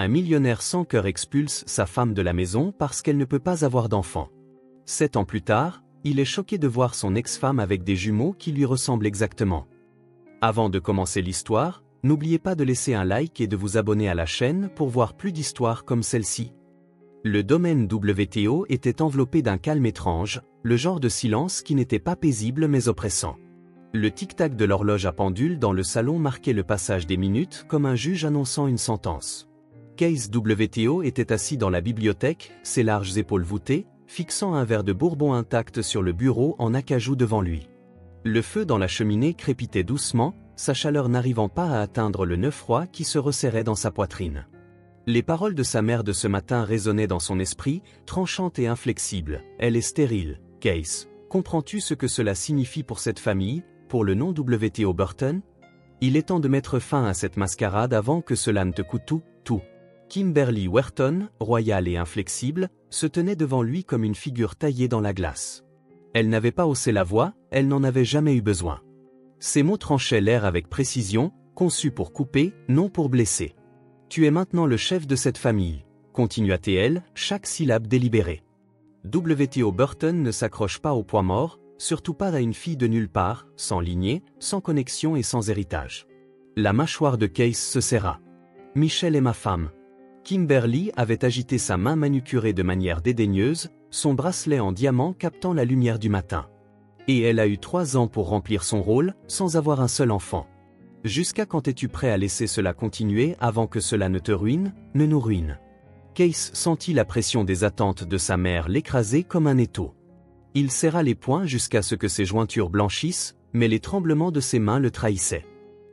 Un millionnaire sans cœur expulse sa femme de la maison parce qu'elle ne peut pas avoir d'enfant. 7 ans plus tard, il est choqué de voir son ex-femme avec des jumeaux qui lui ressemblent exactement. Avant de commencer l'histoire, n'oubliez pas de laisser un like et de vous abonner à la chaîne pour voir plus d'histoires comme celle-ci. Le domaine WTO était enveloppé d'un calme étrange, le genre de silence qui n'était pas paisible mais oppressant. Le tic-tac de l'horloge à pendule dans le salon marquait le passage des minutes comme un juge annonçant une sentence. Case WTO était assis dans la bibliothèque, ses larges épaules voûtées, fixant un verre de bourbon intact sur le bureau en acajou devant lui. Le feu dans la cheminée crépitait doucement, sa chaleur n'arrivant pas à atteindre le nœud froid qui se resserrait dans sa poitrine. Les paroles de sa mère de ce matin résonnaient dans son esprit, tranchantes et inflexibles. « Elle est stérile, Case. Comprends-tu ce que cela signifie pour cette famille, pour le nom WTO Burton? Il est temps de mettre fin à cette mascarade avant que cela ne te coûte tout. » Kimberly Wharton, royale et inflexible, se tenait devant lui comme une figure taillée dans la glace. Elle n'avait pas haussé la voix, elle n'en avait jamais eu besoin. Ses mots tranchaient l'air avec précision, conçus pour couper, non pour blesser. « Tu es maintenant le chef de cette famille », continua-t-elle, chaque syllabe délibérée. WTO Burton ne s'accroche pas au poids mort, surtout pas à une fille de nulle part, sans lignée, sans connexion et sans héritage. La mâchoire de Case se serra. « Michelle est ma femme. » Kimberly avait agité sa main manucurée de manière dédaigneuse, son bracelet en diamant captant la lumière du matin. Et elle a eu 3 ans pour remplir son rôle, sans avoir un seul enfant. Jusqu'à quand es-tu prêt à laisser cela continuer avant que cela ne te ruine, ne nous ruine? Case sentit la pression des attentes de sa mère l'écraser comme un étau. Il serra les poings jusqu'à ce que ses jointures blanchissent, mais les tremblements de ses mains le trahissaient.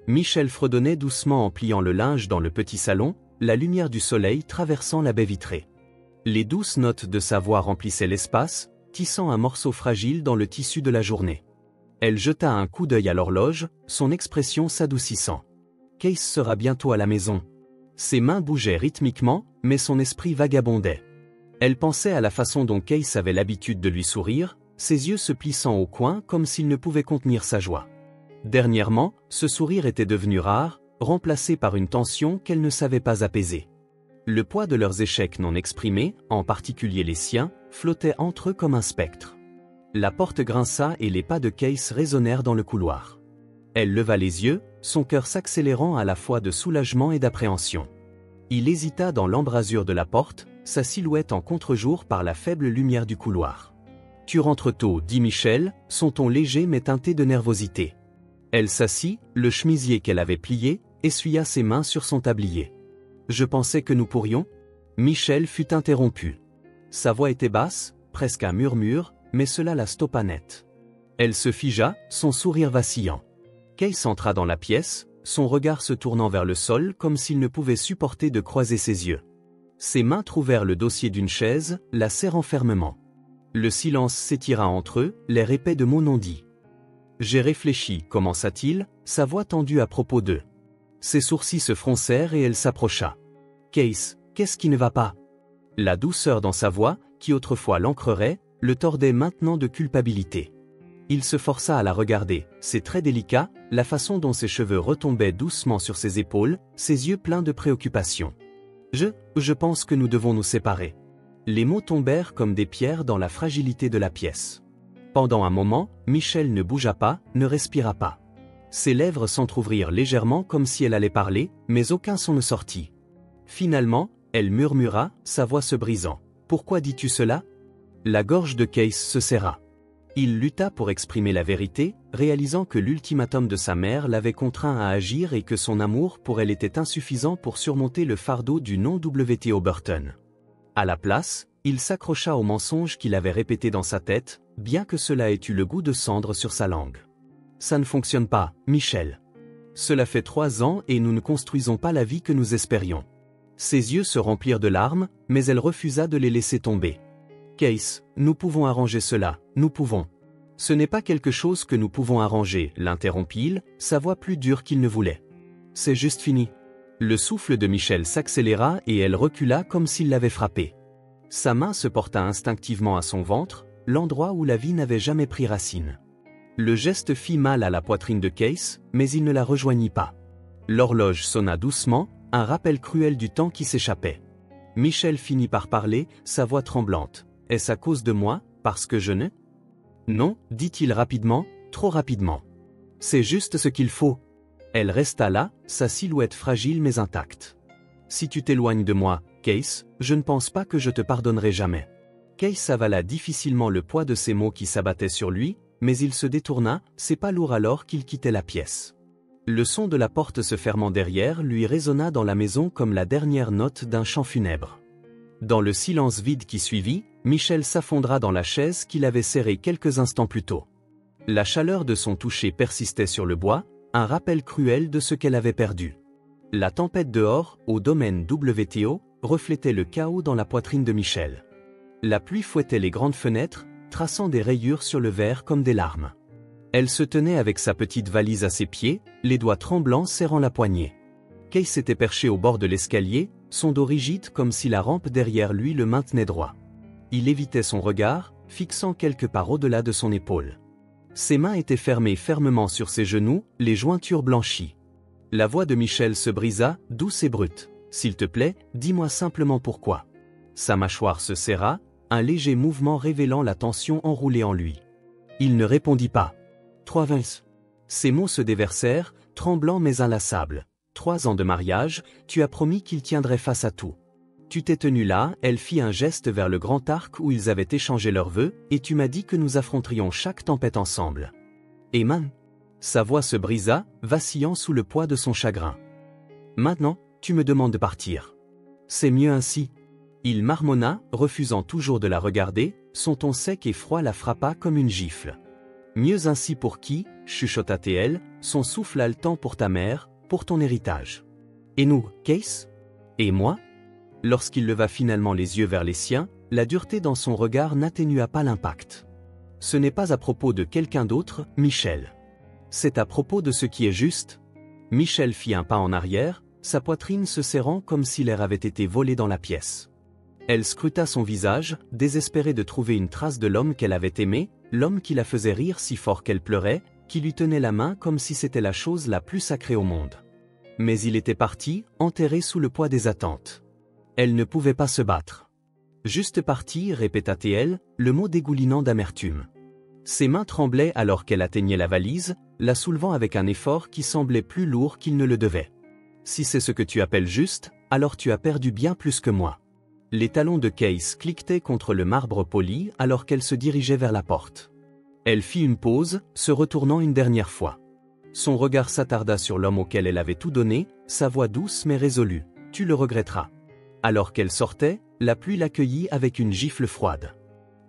Michelle fredonnait doucement en pliant le linge dans le petit salon, la lumière du soleil traversant la baie vitrée. Les douces notes de sa voix remplissaient l'espace, tissant un morceau fragile dans le tissu de la journée. Elle jeta un coup d'œil à l'horloge, son expression s'adoucissant. Case sera bientôt à la maison. Ses mains bougeaient rythmiquement, mais son esprit vagabondait. Elle pensait à la façon dont Case avait l'habitude de lui sourire, ses yeux se plissant au coin comme s'il ne pouvait contenir sa joie. Dernièrement, ce sourire était devenu rare, remplacé par une tension qu'elle ne savait pas apaiser. Le poids de leurs échecs non exprimés, en particulier les siens, flottait entre eux comme un spectre. La porte grinça et les pas de Case résonnèrent dans le couloir. Elle leva les yeux, son cœur s'accélérant à la fois de soulagement et d'appréhension. Il hésita dans l'embrasure de la porte, sa silhouette en contre-jour par la faible lumière du couloir. « Tu rentres tôt, » dit Michelle, son ton léger mais teinté de nervosité. Elle s'assit, le chemisier qu'elle avait plié, essuya ses mains sur son tablier. « Je pensais que nous pourrions ?» Michelle fut interrompue. Sa voix était basse, presque un murmure, mais cela la stoppa net. Elle se figea, son sourire vacillant. Case entra dans la pièce, son regard se tournant vers le sol comme s'il ne pouvait supporter de croiser ses yeux. Ses mains trouvèrent le dossier d'une chaise, la serrant fermement. Le silence s'étira entre eux, l'air épais de mots non dits. « J'ai réfléchi » commença-t-il, sa voix tendue à propos d'eux. Ses sourcils se froncèrent et elle s'approcha. « Case, qu'est-ce qui ne va pas ?» La douceur dans sa voix, qui autrefois l'ancrerait, le tordait maintenant de culpabilité. Il se força à la regarder, c'est très délicat, la façon dont ses cheveux retombaient doucement sur ses épaules, ses yeux pleins de préoccupation. Je pense que nous devons nous séparer. Les mots tombèrent comme des pierres dans la fragilité de la pièce. Pendant un moment, Michelle ne bougea pas, ne respira pas. Ses lèvres s'entr'ouvrirent légèrement comme si elle allait parler, mais aucun son ne sortit. Finalement, elle murmura, sa voix se brisant. « Pourquoi dis-tu cela ?» La gorge de Case se serra. Il lutta pour exprimer la vérité, réalisant que l'ultimatum de sa mère l'avait contraint à agir et que son amour pour elle était insuffisant pour surmonter le fardeau du nom WTO Burton. À la place, il s'accrocha au mensonge qu'il avait répété dans sa tête, bien que cela ait eu le goût de cendre sur sa langue. « Ça ne fonctionne pas, Michelle. Cela fait 3 ans et nous ne construisons pas la vie que nous espérions. » Ses yeux se remplirent de larmes, mais elle refusa de les laisser tomber. « Case, nous pouvons arranger cela, nous pouvons. » « Ce n'est pas quelque chose que nous pouvons arranger, » l'interrompit-il, sa voix plus dure qu'il ne voulait. « C'est juste fini. » Le souffle de Michelle s'accéléra et elle recula comme s'il l'avait frappée. Sa main se porta instinctivement à son ventre, l'endroit où la vie n'avait jamais pris racine. Le geste fit mal à la poitrine de Case, mais il ne la rejoignit pas. L'horloge sonna doucement, un rappel cruel du temps qui s'échappait. Michel finit par parler, sa voix tremblante. « Est-ce à cause de moi, parce que je ne… » « Non, dit-il rapidement, trop rapidement. C'est juste ce qu'il faut. » Elle resta là, sa silhouette fragile mais intacte. « Si tu t'éloignes de moi, Case, je ne pense pas que je te pardonnerai jamais. » Case avala difficilement le poids de ces mots qui s'abattaient sur lui, mais il se détourna, c'est pas lourd alors qu'il quittait la pièce. Le son de la porte se fermant derrière lui résonna dans la maison comme la dernière note d'un chant funèbre. Dans le silence vide qui suivit, Michel s'affondra dans la chaise qu'il avait serrée quelques instants plus tôt. La chaleur de son toucher persistait sur le bois, un rappel cruel de ce qu'elle avait perdu. La tempête dehors, au domaine WTO, reflétait le chaos dans la poitrine de Michel. La pluie fouettait les grandes fenêtres, traçant des rayures sur le verre comme des larmes. Elle se tenait avec sa petite valise à ses pieds, les doigts tremblants serrant la poignée. Case s'était perché au bord de l'escalier, son dos rigide comme si la rampe derrière lui le maintenait droit. Il évitait son regard, fixant quelque part au-delà de son épaule. Ses mains étaient fermées fermement sur ses genoux, les jointures blanchies. La voix de Michel se brisa, douce et brute. « S'il te plaît, dis-moi simplement pourquoi. » Sa mâchoire se serra, un léger mouvement révélant la tension enroulée en lui. Il ne répondit pas. 3 Vince. Ces mots se déversèrent, tremblants mais inlassables. 3 ans de mariage, tu as promis qu'il tiendrait face à tout. Tu t'es tenu là, elle fit un geste vers le grand arc où ils avaient échangé leurs vœux, et tu m'as dit que nous affronterions chaque tempête ensemble. Et man. Sa voix se brisa, vacillant sous le poids de son chagrin. Maintenant, tu me demandes de partir. C'est mieux ainsi. Il marmonna, refusant toujours de la regarder, son ton sec et froid la frappa comme une gifle. Mieux ainsi pour qui, chuchota-t-elle, son souffle haletant pour ta mère, pour ton héritage. Et nous, Case? Et moi? Lorsqu'il leva finalement les yeux vers les siens, la dureté dans son regard n'atténua pas l'impact. Ce n'est pas à propos de quelqu'un d'autre, Michel. C'est à propos de ce qui est juste. Michel fit un pas en arrière, sa poitrine se serrant comme si l'air avait été volé dans la pièce. Elle scruta son visage, désespérée de trouver une trace de l'homme qu'elle avait aimé, l'homme qui la faisait rire si fort qu'elle pleurait, qui lui tenait la main comme si c'était la chose la plus sacrée au monde. Mais il était parti, enterré sous le poids des attentes. Elle ne pouvait pas se battre. Juste parti, répéta-t-elle, le mot dégoulinant d'amertume. Ses mains tremblaient alors qu'elle atteignait la valise, la soulevant avec un effort qui semblait plus lourd qu'il ne le devait. Si c'est ce que tu appelles juste, alors tu as perdu bien plus que moi. Les talons de Case cliquetaient contre le marbre poli alors qu'elle se dirigeait vers la porte. Elle fit une pause, se retournant une dernière fois. Son regard s'attarda sur l'homme auquel elle avait tout donné, sa voix douce mais résolue. « Tu le regretteras. » Alors qu'elle sortait, la pluie l'accueillit avec une gifle froide.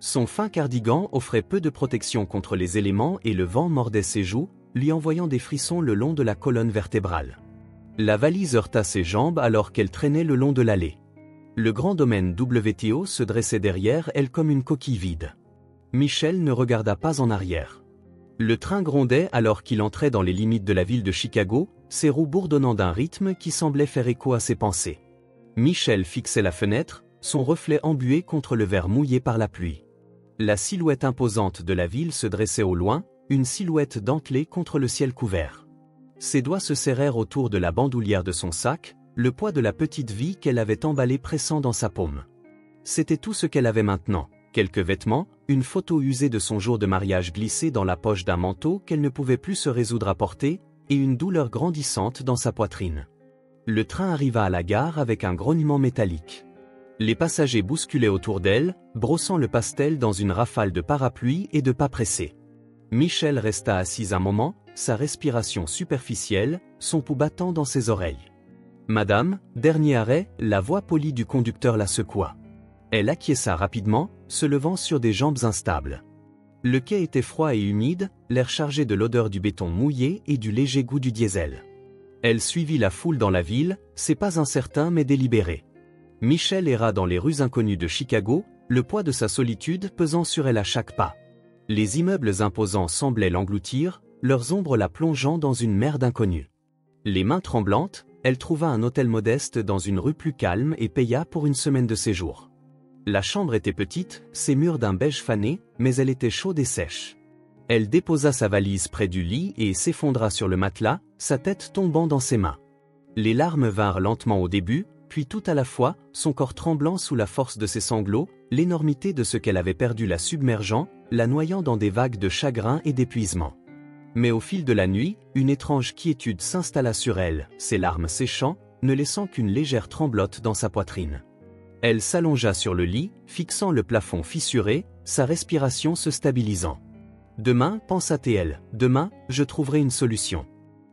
Son fin cardigan offrait peu de protection contre les éléments et le vent mordait ses joues, lui envoyant des frissons le long de la colonne vertébrale. La valise heurta ses jambes alors qu'elle traînait le long de l'allée. Le grand domaine WTO se dressait derrière elle comme une coquille vide. Michel ne regarda pas en arrière. Le train grondait alors qu'il entrait dans les limites de la ville de Chicago, ses roues bourdonnant d'un rythme qui semblait faire écho à ses pensées. Michel fixait la fenêtre, son reflet embué contre le verre mouillé par la pluie. La silhouette imposante de la ville se dressait au loin, une silhouette dentelée contre le ciel couvert. Ses doigts se serrèrent autour de la bandoulière de son sac, le poids de la petite vie qu'elle avait emballée pressant dans sa paume. C'était tout ce qu'elle avait maintenant, quelques vêtements, une photo usée de son jour de mariage glissée dans la poche d'un manteau qu'elle ne pouvait plus se résoudre à porter, et une douleur grandissante dans sa poitrine. Le train arriva à la gare avec un grognement métallique. Les passagers bousculaient autour d'elle, brossant le pastel dans une rafale de parapluies et de pas pressés. Michel resta assise un moment, sa respiration superficielle, son pouls battant dans ses oreilles. « Madame », dernier arrêt, la voix polie du conducteur la secoua. Elle acquiesça rapidement, se levant sur des jambes instables. Le quai était froid et humide, l'air chargé de l'odeur du béton mouillé et du léger goût du diesel. Elle suivit la foule dans la ville, ses pas incertains mais délibérés. Michel erra dans les rues inconnues de Chicago, le poids de sa solitude pesant sur elle à chaque pas. Les immeubles imposants semblaient l'engloutir, leurs ombres la plongeant dans une mer d'inconnus. Les mains tremblantes, elle trouva un hôtel modeste dans une rue plus calme et paya pour une semaine de séjour. La chambre était petite, ses murs d'un beige fané, mais elle était chaude et sèche. Elle déposa sa valise près du lit et s'effondra sur le matelas, sa tête tombant dans ses mains. Les larmes vinrent lentement au début, puis tout à la fois, son corps tremblant sous la force de ses sanglots, l'énormité de ce qu'elle avait perdu la submergeant, la noyant dans des vagues de chagrin et d'épuisement. Mais au fil de la nuit, une étrange quiétude s'installa sur elle, ses larmes séchant, ne laissant qu'une légère tremblote dans sa poitrine. Elle s'allongea sur le lit, fixant le plafond fissuré, sa respiration se stabilisant. « Demain, pensa-t-elle, demain, je trouverai une solution. »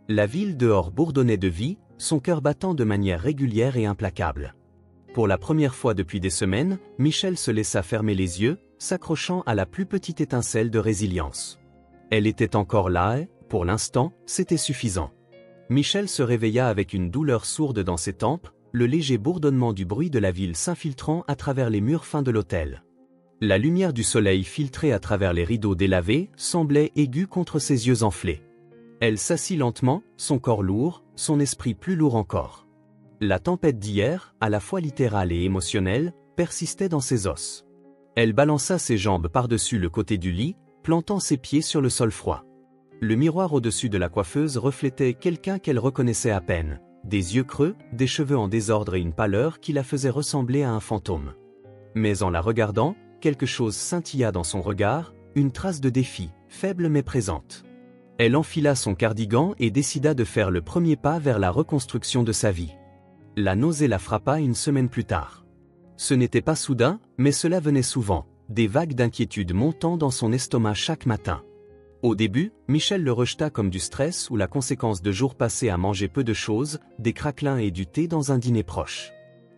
La ville dehors bourdonnait de vie, son cœur battant de manière régulière et implacable. Pour la première fois depuis des semaines, Michel se laissa fermer les yeux, s'accrochant à la plus petite étincelle de résilience. Elle était encore là et, pour l'instant, c'était suffisant. Michel se réveilla avec une douleur sourde dans ses tempes, le léger bourdonnement du bruit de la ville s'infiltrant à travers les murs fins de l'hôtel. La lumière du soleil filtrée à travers les rideaux délavés semblait aiguë contre ses yeux enflés. Elle s'assit lentement, son corps lourd, son esprit plus lourd encore. La tempête d'hier, à la fois littérale et émotionnelle, persistait dans ses os. Elle balança ses jambes par-dessus le côté du lit, plantant ses pieds sur le sol froid. Le miroir au-dessus de la coiffeuse reflétait quelqu'un qu'elle reconnaissait à peine. Des yeux creux, des cheveux en désordre et une pâleur qui la faisaient ressembler à un fantôme. Mais en la regardant, quelque chose scintilla dans son regard, une trace de défi, faible mais présente. Elle enfila son cardigan et décida de faire le premier pas vers la reconstruction de sa vie. La nausée la frappa une semaine plus tard. Ce n'était pas soudain, mais cela venait souvent, des vagues d'inquiétude montant dans son estomac chaque matin. Au début, Michel le rejeta comme du stress ou la conséquence de jours passés à manger peu de choses, des craquelins et du thé dans un dîner proche.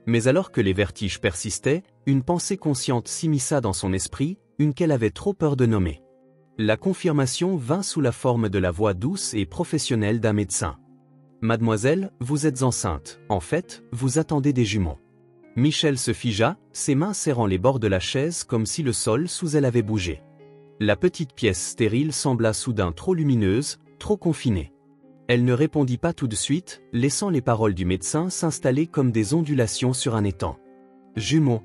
Mais alors que les vertiges persistaient, une pensée consciente s'immisça dans son esprit, une qu'elle avait trop peur de nommer. La confirmation vint sous la forme de la voix douce et professionnelle d'un médecin. « Mademoiselle, vous êtes enceinte, en fait, vous attendez des jumeaux. » Michel se figea, ses mains serrant les bords de la chaise comme si le sol sous elle avait bougé. La petite pièce stérile sembla soudain trop lumineuse, trop confinée. Elle ne répondit pas tout de suite, laissant les paroles du médecin s'installer comme des ondulations sur un étang. « Jumeaux. »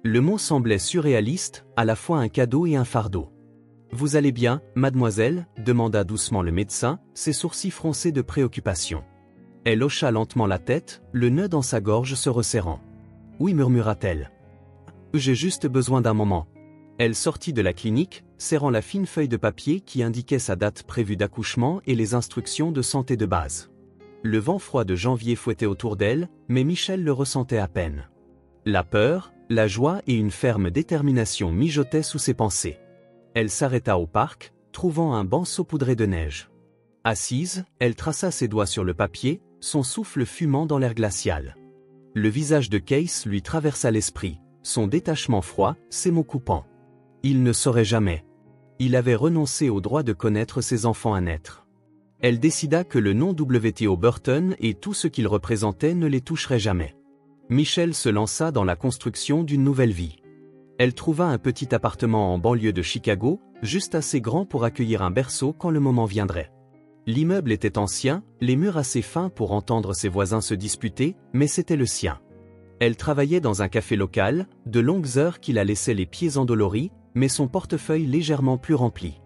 Le mot semblait surréaliste, à la fois un cadeau et un fardeau. « Vous allez bien, mademoiselle ?» demanda doucement le médecin, ses sourcils froncés de préoccupation. Elle hocha lentement la tête, le nœud dans sa gorge se resserrant. « Oui, murmura-t-elle. J'ai juste besoin d'un moment. » Elle sortit de la clinique, serrant la fine feuille de papier qui indiquait sa date prévue d'accouchement et les instructions de santé de base. Le vent froid de janvier fouettait autour d'elle, mais Michel le ressentait à peine. La peur, la joie et une ferme détermination mijotaient sous ses pensées. Elle s'arrêta au parc, trouvant un banc saupoudré de neige. Assise, elle traça ses doigts sur le papier, son souffle fumant dans l'air glacial. Le visage de Case lui traversa l'esprit, son détachement froid, ses mots coupants. Il ne saurait jamais. Il avait renoncé au droit de connaître ses enfants à naître. Elle décida que le nom W.T.O. Burton et tout ce qu'il représentait ne les toucherait jamais. Michel se lança dans la construction d'une nouvelle vie. Elle trouva un petit appartement en banlieue de Chicago, juste assez grand pour accueillir un berceau quand le moment viendrait. L'immeuble était ancien, les murs assez fins pour entendre ses voisins se disputer, mais c'était le sien. Elle travaillait dans un café local, de longues heures qui la laissaient les pieds endoloris, mais son portefeuille légèrement plus rempli.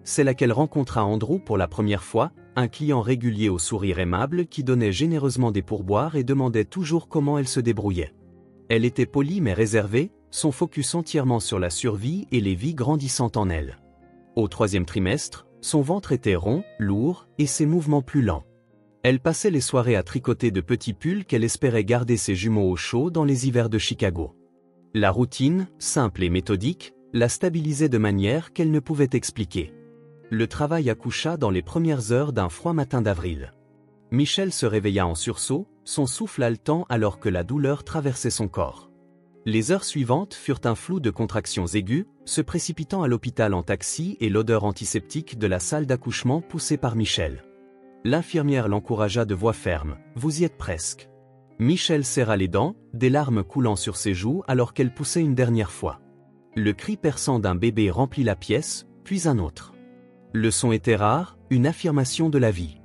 C'est là qu'elle rencontra Andrew pour la première fois, un client régulier au sourire aimable qui donnait généreusement des pourboires et demandait toujours comment elle se débrouillait. Elle était polie mais réservée, son focus entièrement sur la survie et les vies grandissantes en elle. Au 3e trimestre, son ventre était rond, lourd, et ses mouvements plus lents. Elle passait les soirées à tricoter de petits pulls qu'elle espérait garder ses jumeaux au chaud dans les hivers de Chicago. La routine, simple et méthodique, la stabilisait de manière qu'elle ne pouvait expliquer. Le travail accoucha dans les premières heures d'un froid matin d'avril. Michel se réveilla en sursaut, son souffle haletant alors que la douleur traversait son corps. Les heures suivantes furent un flou de contractions aiguës, se précipitant à l'hôpital en taxi et l'odeur antiseptique de la salle d'accouchement poussée par Michel. L'infirmière l'encouragea de voix ferme, « Vous y êtes presque. » Michel serra les dents, des larmes coulant sur ses joues alors qu'elle poussait une dernière fois. Le cri perçant d'un bébé remplit la pièce, puis un autre. Le son était rare, une affirmation de la vie.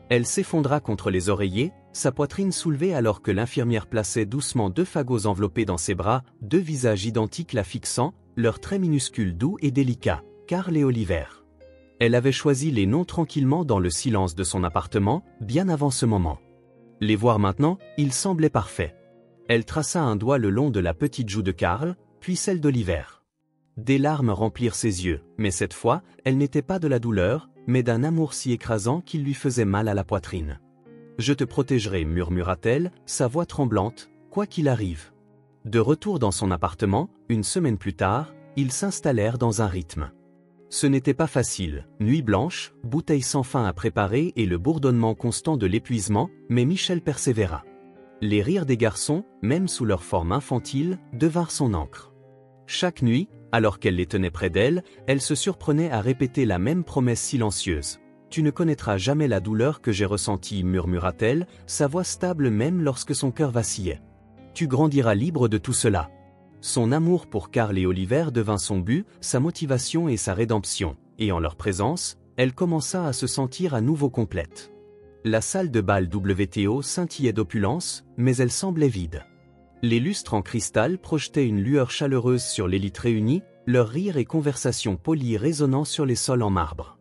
Elle s'effondra contre les oreillers, sa poitrine soulevée alors que l'infirmière plaçait doucement 2 fagots enveloppés dans ses bras, 2 visages identiques la fixant, leurs traits minuscules doux et délicats, Carl et Oliver. Elle avait choisi les noms tranquillement dans le silence de son appartement, bien avant ce moment. Les voir maintenant, ils semblaient parfaits. Elle traça un doigt le long de la petite joue de Karl, puis celle d'Oliver. Des larmes remplirent ses yeux, mais cette fois, elle n'était pas de la douleur, mais d'un amour si écrasant qu'il lui faisait mal à la poitrine. « Je te protégerai, murmura-t-elle, sa voix tremblante, quoi qu'il arrive. » De retour dans son appartement, une semaine plus tard, ils s'installèrent dans un rythme. Ce n'était pas facile, nuit blanche, bouteille sans fin à préparer et le bourdonnement constant de l'épuisement, mais Michel persévéra. Les rires des garçons, même sous leur forme infantile, devinrent son encre. Chaque nuit, alors qu'elle les tenait près d'elle, elle se surprenait à répéter la même promesse silencieuse. « Tu ne connaîtras jamais la douleur que j'ai ressentie, murmura-t-elle, sa voix stable même lorsque son cœur vacillait. Tu grandiras libre de tout cela. » Son amour pour Karl et Oliver devint son but, sa motivation et sa rédemption, et en leur présence, elle commença à se sentir à nouveau complète. La salle de bal WTO scintillait d'opulence, mais elle semblait vide. Les lustres en cristal projetaient une lueur chaleureuse sur l'élite réunie, leurs rires et conversations polies résonnant sur les sols en marbre.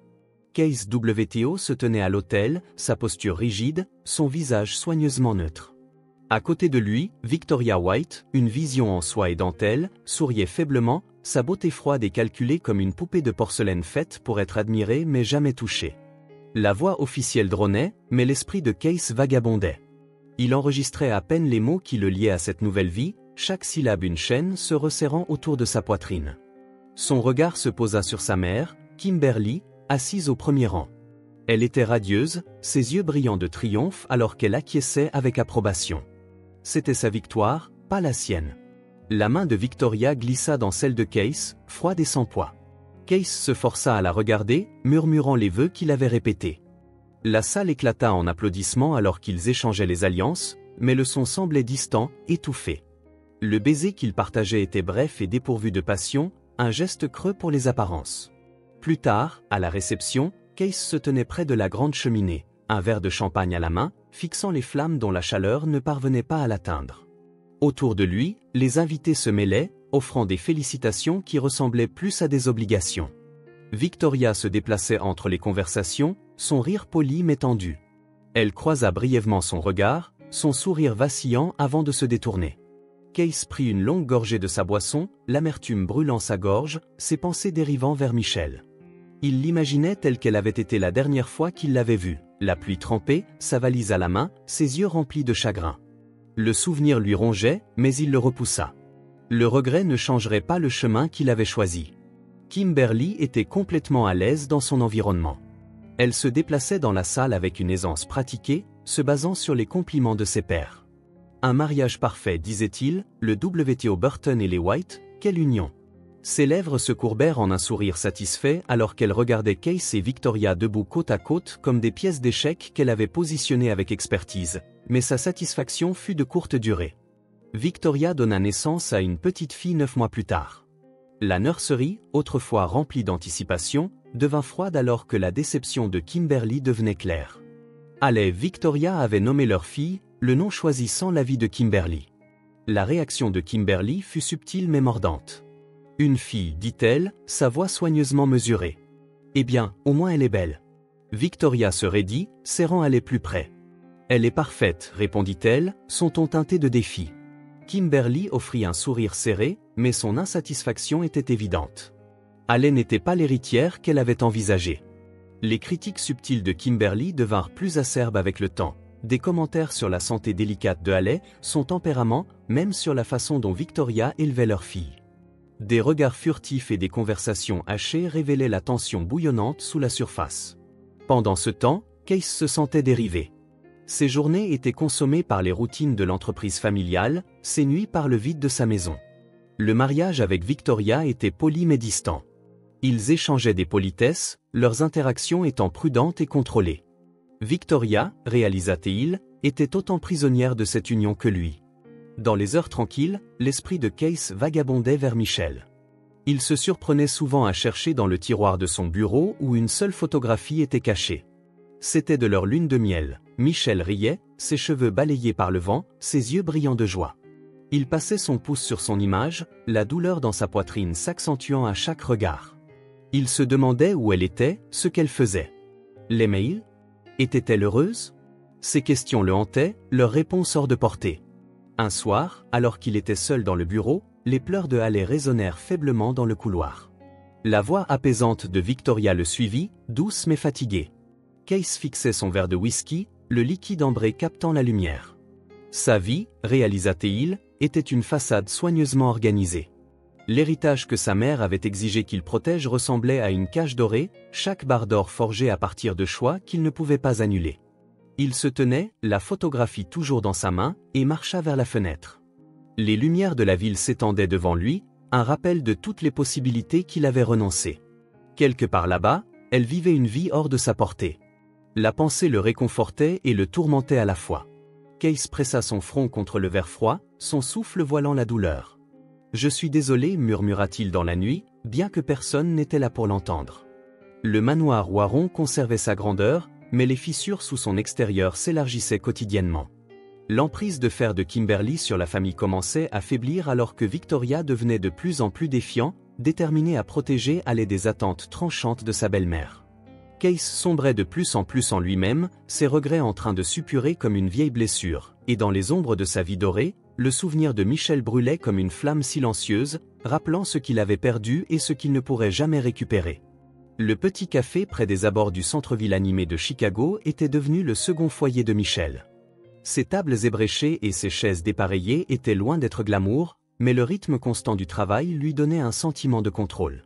Case WTO se tenait à l'autel, sa posture rigide, son visage soigneusement neutre. À côté de lui, Victoria White, une vision en soie et dentelle, souriait faiblement, sa beauté froide et calculée comme une poupée de porcelaine faite pour être admirée mais jamais touchée. La voix officielle drônait, mais l'esprit de Case vagabondait. Il enregistrait à peine les mots qui le liaient à cette nouvelle vie, chaque syllabe une chaîne se resserrant autour de sa poitrine. Son regard se posa sur sa mère, Kimberly, assise au premier rang. Elle était radieuse, ses yeux brillants de triomphe alors qu'elle acquiesçait avec approbation. C'était sa victoire, pas la sienne. La main de Victoria glissa dans celle de Case, froide et sans poids. Case se força à la regarder, murmurant les vœux qu'il avait répétés. La salle éclata en applaudissements alors qu'ils échangeaient les alliances, mais le son semblait distant, étouffé. Le baiser qu'ils partageaient était bref et dépourvu de passion, un geste creux pour les apparences. Plus tard, à la réception, Case se tenait près de la grande cheminée, un verre de champagne à la main, fixant les flammes dont la chaleur ne parvenait pas à l'atteindre. Autour de lui, les invités se mêlaient, offrant des félicitations qui ressemblaient plus à des obligations. Victoria se déplaçait entre les conversations, son rire poli mais tendu. Elle croisa brièvement son regard, son sourire vacillant avant de se détourner. Case prit une longue gorgée de sa boisson, l'amertume brûlant sa gorge, ses pensées dérivant vers Michel. Il l'imaginait telle qu'elle avait été la dernière fois qu'il l'avait vue, la pluie trempée, sa valise à la main, ses yeux remplis de chagrin. Le souvenir lui rongeait, mais il le repoussa. Le regret ne changerait pas le chemin qu'il avait choisi. Kimberly était complètement à l'aise dans son environnement. Elle se déplaçait dans la salle avec une aisance pratiquée, se basant sur les compliments de ses pairs. Un mariage parfait, disait-il, le WTO Burton et les White, quelle union! Ses lèvres se courbèrent en un sourire satisfait alors qu'elle regardait Case et Victoria debout côte à côte comme des pièces d'échecs qu'elle avait positionnées avec expertise, mais sa satisfaction fut de courte durée. Victoria donna naissance à une petite fille 9 mois plus tard. La nurserie, autrefois remplie d'anticipation, devint froide alors que la déception de Kimberly devenait claire. Allais et Victoria avaient nommé leur fille, le nom choisi sans l'avis de Kimberly. La réaction de Kimberly fut subtile mais mordante. Une fille, dit-elle, sa voix soigneusement mesurée. Eh bien, au moins elle est belle. Victoria se raidit, serrant à aller plus près. Elle est parfaite, répondit-elle, son ton teinté de défi. Kimberly offrit un sourire serré, mais son insatisfaction était évidente. Haley n'était pas l'héritière qu'elle avait envisagée. Les critiques subtiles de Kimberly devinrent plus acerbes avec le temps. Des commentaires sur la santé délicate de Haley, son tempérament, même sur la façon dont Victoria élevait leur fille. Des regards furtifs et des conversations hachées révélaient la tension bouillonnante sous la surface. Pendant ce temps, Case se sentait dérivé. Ses journées étaient consommées par les routines de l'entreprise familiale, ses nuits par le vide de sa maison. Le mariage avec Victoria était poli mais distant. Ils échangeaient des politesses, leurs interactions étant prudentes et contrôlées. Victoria, réalisa-t-il, était autant prisonnière de cette union que lui. Dans les heures tranquilles, l'esprit de Case vagabondait vers Michel. Il se surprenait souvent à chercher dans le tiroir de son bureau où une seule photographie était cachée. C'était de leur lune de miel. Michel riait, ses cheveux balayés par le vent, ses yeux brillants de joie. Il passait son pouce sur son image, la douleur dans sa poitrine s'accentuant à chaque regard. Il se demandait où elle était, ce qu'elle faisait. L'aimait-il ? Était-elle heureuse ? Ces questions le hantaient, leurs réponses hors de portée. Un soir, alors qu'il était seul dans le bureau, les pleurs de Haley résonnèrent faiblement dans le couloir. La voix apaisante de Victoria le suivit, douce mais fatiguée. Case fixait son verre de whisky, le liquide ambré captant la lumière. Sa vie, réalisa-t-il, était une façade soigneusement organisée. L'héritage que sa mère avait exigé qu'il protège ressemblait à une cage dorée, chaque barre d'or forgée à partir de choix qu'il ne pouvait pas annuler. Il se tenait, la photographie toujours dans sa main, et marcha vers la fenêtre. Les lumières de la ville s'étendaient devant lui, un rappel de toutes les possibilités qu'il avait renoncées. Quelque part là-bas, elle vivait une vie hors de sa portée. La pensée le réconfortait et le tourmentait à la fois. Case pressa son front contre le verre froid, son souffle voilant la douleur. « Je suis désolé » murmura-t-il dans la nuit, bien que personne n'était là pour l'entendre. Le manoir Waron conservait sa grandeur, mais les fissures sous son extérieur s'élargissaient quotidiennement. L'emprise de fer de Kimberly sur la famille commençait à faiblir alors que Victoria devenait de plus en plus défiant, déterminé à protéger Haley des attentes tranchantes de sa belle-mère. Case sombrait de plus en lui-même, ses regrets en train de suppurer comme une vieille blessure, et dans les ombres de sa vie dorée, le souvenir de Michelle brûlait comme une flamme silencieuse, rappelant ce qu'il avait perdu et ce qu'il ne pourrait jamais récupérer. Le petit café près des abords du centre-ville animé de Chicago était devenu le second foyer de Michelle. Ses tables ébréchées et ses chaises dépareillées étaient loin d'être glamour, mais le rythme constant du travail lui donnait un sentiment de contrôle.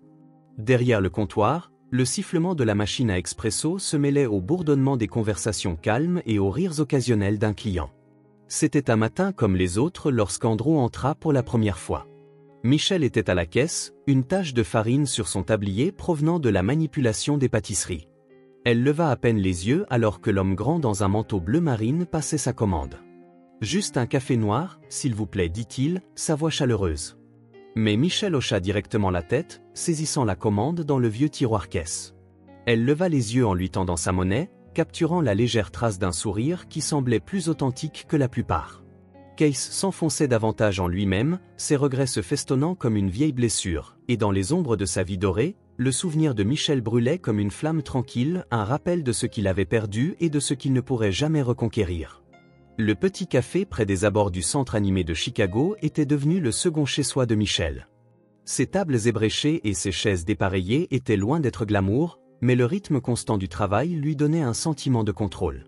Derrière le comptoir, le sifflement de la machine à expresso se mêlait au bourdonnement des conversations calmes et aux rires occasionnels d'un client. C'était un matin comme les autres lorsqu'Andrew entra pour la première fois. Michelle était à la caisse, une tache de farine sur son tablier provenant de la manipulation des pâtisseries. Elle leva à peine les yeux alors que l'homme grand dans un manteau bleu marine passait sa commande. « Juste un café noir, s'il vous plaît » dit-il, sa voix chaleureuse. Mais Michelle hocha directement la tête, saisissant la commande dans le vieux tiroir-caisse. Elle leva les yeux en lui tendant sa monnaie, capturant la légère trace d'un sourire qui semblait plus authentique que la plupart. Case s'enfonçait davantage en lui-même, ses regrets se festonnant comme une vieille blessure, et dans les ombres de sa vie dorée, le souvenir de Michelle brûlait comme une flamme tranquille, un rappel de ce qu'il avait perdu et de ce qu'il ne pourrait jamais reconquérir. Le petit café près des abords du centre animé de Chicago était devenu le second chez-soi de Michelle. Ses tables ébréchées et ses chaises dépareillées étaient loin d'être glamour, mais le rythme constant du travail lui donnait un sentiment de contrôle.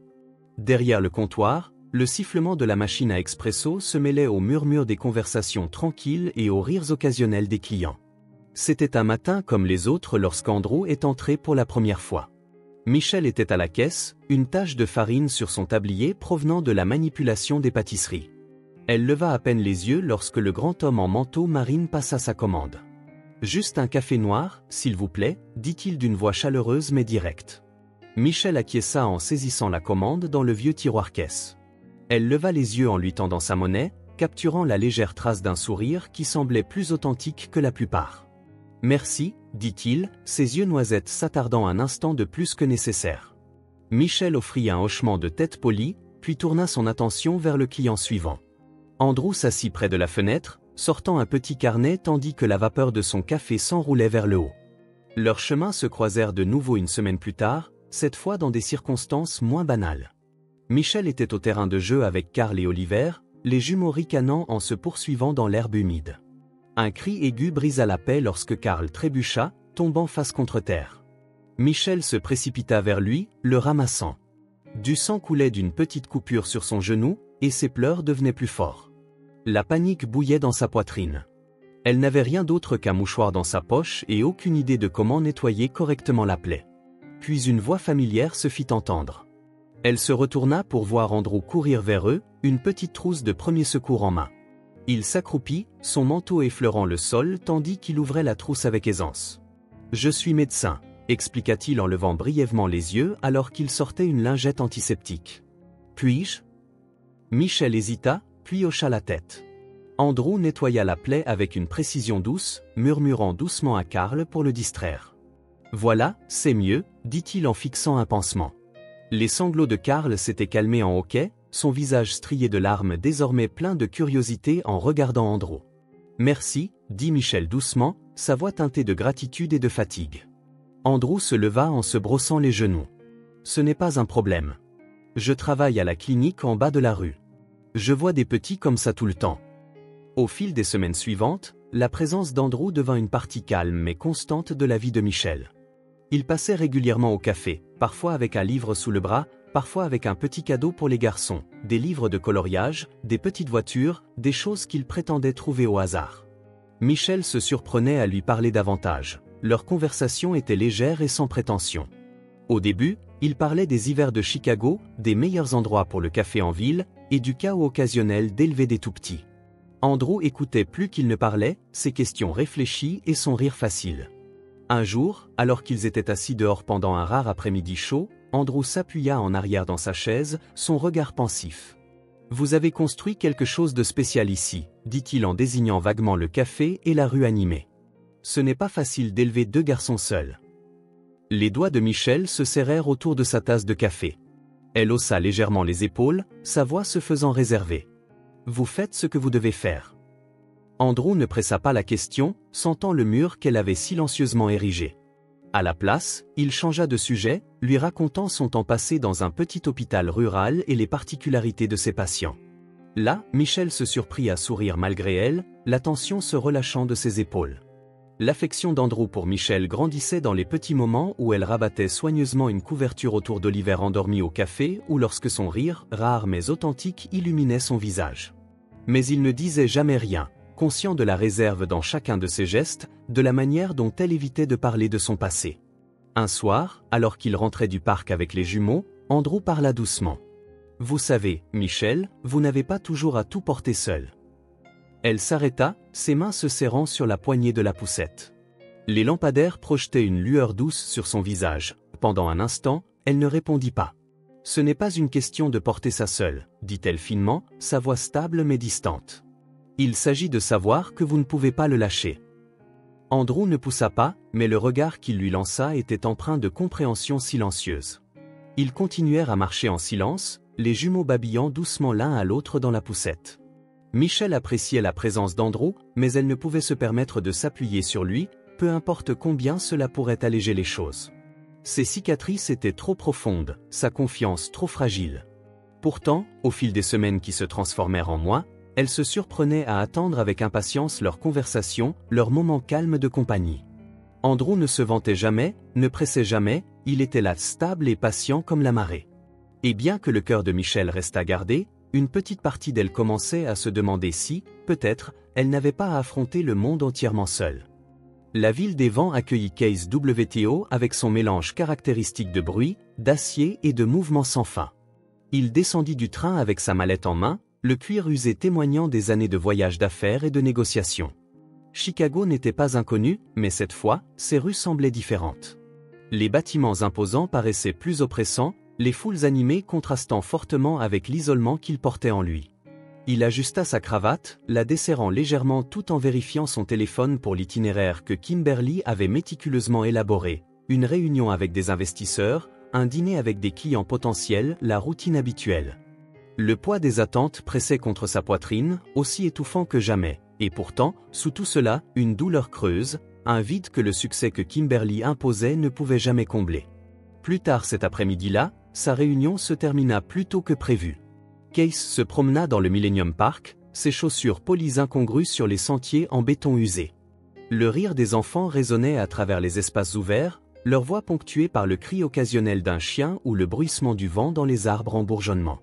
Derrière le comptoir, le sifflement de la machine à expresso se mêlait au murmure des conversations tranquilles et aux rires occasionnels des clients. C'était un matin comme les autres lorsqu'Andrew est entré pour la première fois. Michelle était à la caisse, une tache de farine sur son tablier provenant de la manipulation des pâtisseries. Elle leva à peine les yeux lorsque le grand homme en manteau marine passa sa commande. « Juste un café noir, s'il vous plaît » dit-il d'une voix chaleureuse mais directe. Michelle acquiesça en saisissant la commande dans le vieux tiroir-caisse. Elle leva les yeux en lui tendant sa monnaie, capturant la légère trace d'un sourire qui semblait plus authentique que la plupart. « Merci » dit-il, ses yeux noisettes s'attardant un instant de plus que nécessaire. Michelle offrit un hochement de tête poli, puis tourna son attention vers le client suivant. Andrew s'assit près de la fenêtre, sortant un petit carnet tandis que la vapeur de son café s'enroulait vers le haut. Leurs chemins se croisèrent de nouveau une semaine plus tard, cette fois dans des circonstances moins banales. Michelle était au terrain de jeu avec Carl et Oliver, les jumeaux ricanant en se poursuivant dans l'herbe humide. Un cri aigu brisa la paix lorsque Carl trébucha, tombant face contre terre. Michelle se précipita vers lui, le ramassant. Du sang coulait d'une petite coupure sur son genou, et ses pleurs devenaient plus forts. La panique bouillait dans sa poitrine. Elle n'avait rien d'autre qu'un mouchoir dans sa poche et aucune idée de comment nettoyer correctement la plaie. Puis une voix familière se fit entendre. Elle se retourna pour voir Andrew courir vers eux, une petite trousse de premiers secours en main. Il s'accroupit, son manteau effleurant le sol tandis qu'il ouvrait la trousse avec aisance. « Je suis médecin », expliqua-t-il en levant brièvement les yeux alors qu'il sortait une lingette antiseptique. « Puis-je » Michelle hésita, puis hocha la tête. Andrew nettoya la plaie avec une précision douce, murmurant doucement à Carl pour le distraire. « Voilà, c'est mieux » dit-il en fixant un pansement. Les sanglots de Carl s'étaient calmés en hoquet, son visage strié de larmes désormais plein de curiosité en regardant Andrew. « Merci » dit Michelle doucement, sa voix teintée de gratitude et de fatigue. Andrew se leva en se brossant les genoux. « Ce n'est pas un problème. » Je travaille à la clinique en bas de la rue. Je vois des petits comme ça tout le temps. » Au fil des semaines suivantes, la présence d'Andrew devint une partie calme mais constante de la vie de Michel. Il passait régulièrement au café, parfois avec un livre sous le bras, parfois avec un petit cadeau pour les garçons, des livres de coloriage, des petites voitures, des choses qu'il prétendait trouver au hasard. Michel se surprenait à lui parler davantage. Leur conversation était légère et sans prétention. Au début, il parlait des hivers de Chicago, des meilleurs endroits pour le café en ville, et du chaos occasionnel d'élever des tout-petits. Andrew écoutait plus qu'il ne parlait, ses questions réfléchies et son rire facile. Un jour, alors qu'ils étaient assis dehors pendant un rare après-midi chaud, Andrew s'appuya en arrière dans sa chaise, son regard pensif. « Vous avez construit quelque chose de spécial ici, » dit-il en désignant vaguement le café et la rue animée. « Ce n'est pas facile d'élever 2 garçons seuls. » Les doigts de Michel se serrèrent autour de sa tasse de café. Elle haussa légèrement les épaules, sa voix se faisant réservée. « Vous faites ce que vous devez faire. » Andrew ne pressa pas la question, sentant le mur qu'elle avait silencieusement érigé. À la place, il changea de sujet, lui racontant son temps passé dans un petit hôpital rural et les particularités de ses patients. Là, Michel se surprit à sourire malgré elle, la tension se relâchant de ses épaules. L'affection d'Andrew pour Michel grandissait dans les petits moments où elle rabattait soigneusement une couverture autour d'Oliver endormi au café ou lorsque son rire, rare mais authentique, illuminait son visage. Mais il ne disait jamais rien, conscient de la réserve dans chacun de ses gestes, de la manière dont elle évitait de parler de son passé. Un soir, alors qu'il rentrait du parc avec les jumeaux, Andrew parla doucement. « Vous savez, Michel, vous n'avez pas toujours à tout porter seul. » Elle s'arrêta, ses mains se serrant sur la poignée de la poussette. Les lampadaires projetaient une lueur douce sur son visage. Pendant un instant, elle ne répondit pas. « Ce n'est pas une question de porter ça seule, » dit-elle finement, sa voix stable mais distante. « Il s'agit de savoir que vous ne pouvez pas le lâcher. » Andrew ne poussa pas, mais le regard qu'il lui lança était empreint de compréhension silencieuse. Ils continuèrent à marcher en silence, les jumeaux babillant doucement l'un à l'autre dans la poussette. Michel appréciait la présence d'Andrew, mais elle ne pouvait se permettre de s'appuyer sur lui, peu importe combien cela pourrait alléger les choses. Ses cicatrices étaient trop profondes, sa confiance trop fragile. Pourtant, au fil des semaines qui se transformèrent en mois, elle se surprenait à attendre avec impatience leurs conversations, leurs moments calmes de compagnie. Andrew ne se vantait jamais, ne pressait jamais, il était là stable et patient comme la marée. Et bien que le cœur de Michel restât gardé, une petite partie d'elle commençait à se demander si, peut-être, elle n'avait pas à affronter le monde entièrement seule. La ville des vents accueillit Case WTO avec son mélange caractéristique de bruit, d'acier et de mouvements sans fin. Il descendit du train avec sa mallette en main, le cuir usé témoignant des années de voyages d'affaires et de négociations. Chicago n'était pas inconnu, mais cette fois, ses rues semblaient différentes. Les bâtiments imposants paraissaient plus oppressants, les foules animées contrastant fortement avec l'isolement qu'il portait en lui. Il ajusta sa cravate, la desserrant légèrement tout en vérifiant son téléphone pour l'itinéraire que Kimberly avait méticuleusement élaboré, une réunion avec des investisseurs, un dîner avec des clients potentiels, la routine habituelle. Le poids des attentes pressait contre sa poitrine, aussi étouffant que jamais, et pourtant, sous tout cela, une douleur creuse, un vide que le succès que Kimberly imposait ne pouvait jamais combler. Plus tard cet après-midi-là, sa réunion se termina plus tôt que prévu. Case se promena dans le Millennium Park, ses chaussures polies incongrues sur les sentiers en béton usé. Le rire des enfants résonnait à travers les espaces ouverts, leur voix ponctuée par le cri occasionnel d'un chien ou le bruissement du vent dans les arbres en bourgeonnement.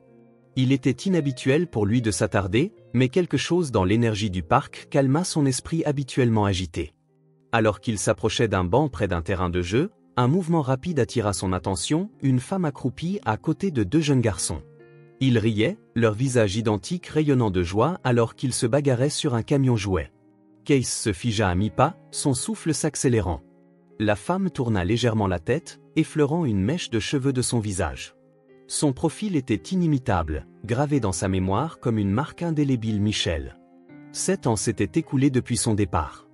Il était inhabituel pour lui de s'attarder, mais quelque chose dans l'énergie du parc calma son esprit habituellement agité. Alors qu'il s'approchait d'un banc près d'un terrain de jeu, un mouvement rapide attira son attention, une femme accroupie à côté de 2 jeunes garçons. Ils riaient, leur visage identique rayonnant de joie alors qu'ils se bagarraient sur un camion jouet. Case se figea à mi-pas, son souffle s'accélérant. La femme tourna légèrement la tête, effleurant une mèche de cheveux de son visage. Son profil était inimitable, gravé dans sa mémoire comme une marque indélébile Michel. 7 ans s'étaient écoulés depuis son départ.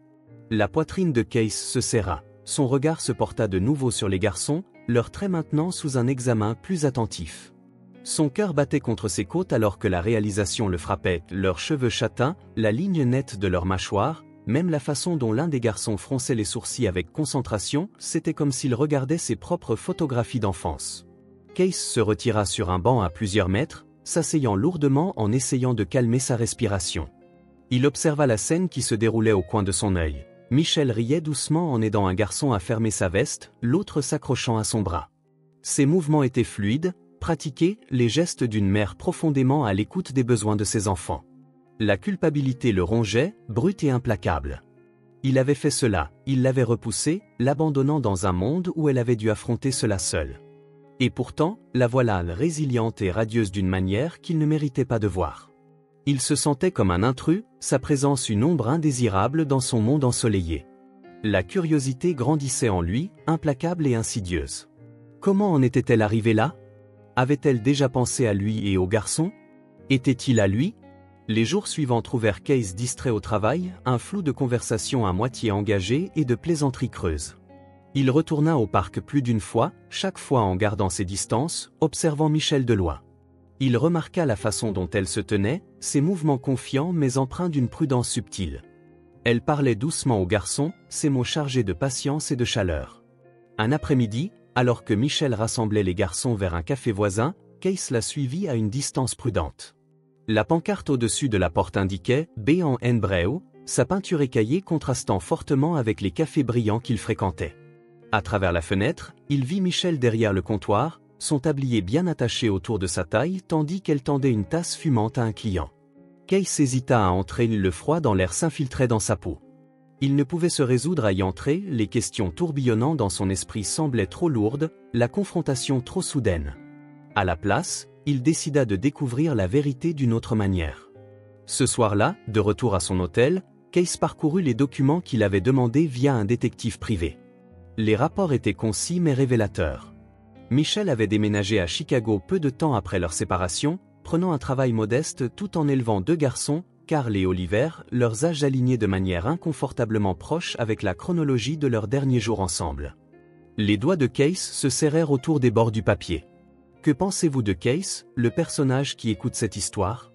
La poitrine de Case se serra. Son regard se porta de nouveau sur les garçons, leurs traits maintenant sous un examen plus attentif. Son cœur battait contre ses côtes alors que la réalisation le frappait, leurs cheveux châtains, la ligne nette de leurs mâchoires, même la façon dont l'un des garçons fronçait les sourcils avec concentration, c'était comme s'il regardait ses propres photographies d'enfance. Case se retira sur un banc à plusieurs mètres, s'asseyant lourdement en essayant de calmer sa respiration. Il observa la scène qui se déroulait au coin de son œil. Michel riait doucement en aidant un garçon à fermer sa veste, l'autre s'accrochant à son bras. Ses mouvements étaient fluides, pratiqués, les gestes d'une mère profondément à l'écoute des besoins de ses enfants. La culpabilité le rongeait, brute et implacable. Il avait fait cela, il l'avait repoussée, l'abandonnant dans un monde où elle avait dû affronter cela seule. Et pourtant, la voilà résiliente et radieuse d'une manière qu'il ne méritait pas de voir. Il se sentait comme un intrus, sa présence une ombre indésirable dans son monde ensoleillé. La curiosité grandissait en lui, implacable et insidieuse. Comment en était-elle arrivée là? Avait-elle déjà pensé à lui et au garçon? Était-il à lui? Les jours suivants trouvèrent Case distrait au travail, un flou de conversation à moitié engagé et de plaisanteries creuses. Il retourna au parc plus d'une fois, chaque fois en gardant ses distances, observant Michel de loin. Il remarqua la façon dont elle se tenait, ses mouvements confiants mais empreints d'une prudence subtile. Elle parlait doucement au garçon, ses mots chargés de patience et de chaleur. Un après-midi, alors que Michel rassemblait les garçons vers un café voisin, Case la suivit à une distance prudente. La pancarte au-dessus de la porte indiquait « B en Breu », sa peinture écaillée contrastant fortement avec les cafés brillants qu'il fréquentait. À travers la fenêtre, il vit Michel derrière le comptoir, son tablier bien attaché autour de sa taille tandis qu'elle tendait une tasse fumante à un client. Case hésita à entrer, le froid dans l'air s'infiltrait dans sa peau. Il ne pouvait se résoudre à y entrer, les questions tourbillonnant dans son esprit semblaient trop lourdes, la confrontation trop soudaine. À la place, il décida de découvrir la vérité d'une autre manière. Ce soir-là, de retour à son hôtel, Case parcourut les documents qu'il avait demandés via un détective privé. Les rapports étaient concis mais révélateurs. Michel avait déménagé à Chicago peu de temps après leur séparation, prenant un travail modeste tout en élevant deux garçons, Carl et Oliver, leurs âges alignés de manière inconfortablement proche avec la chronologie de leurs derniers jours ensemble. Les doigts de Case se serrèrent autour des bords du papier. Que pensez-vous de Case, le personnage qui écoute cette histoire?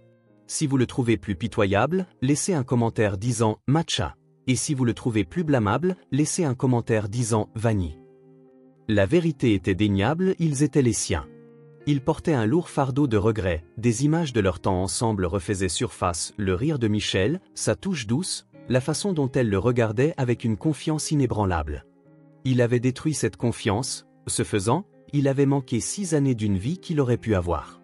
Si vous le trouvez plus pitoyable, laissez un commentaire disant « matcha ». Et si vous le trouvez plus blâmable, laissez un commentaire disant « vanille ». La vérité était déniable, ils étaient les siens. Ils portaient un lourd fardeau de regrets, des images de leur temps ensemble refaisaient surface, le rire de Michel, sa touche douce, la façon dont elle le regardait avec une confiance inébranlable. Il avait détruit cette confiance, ce faisant, il avait manqué 6 années d'une vie qu'il aurait pu avoir.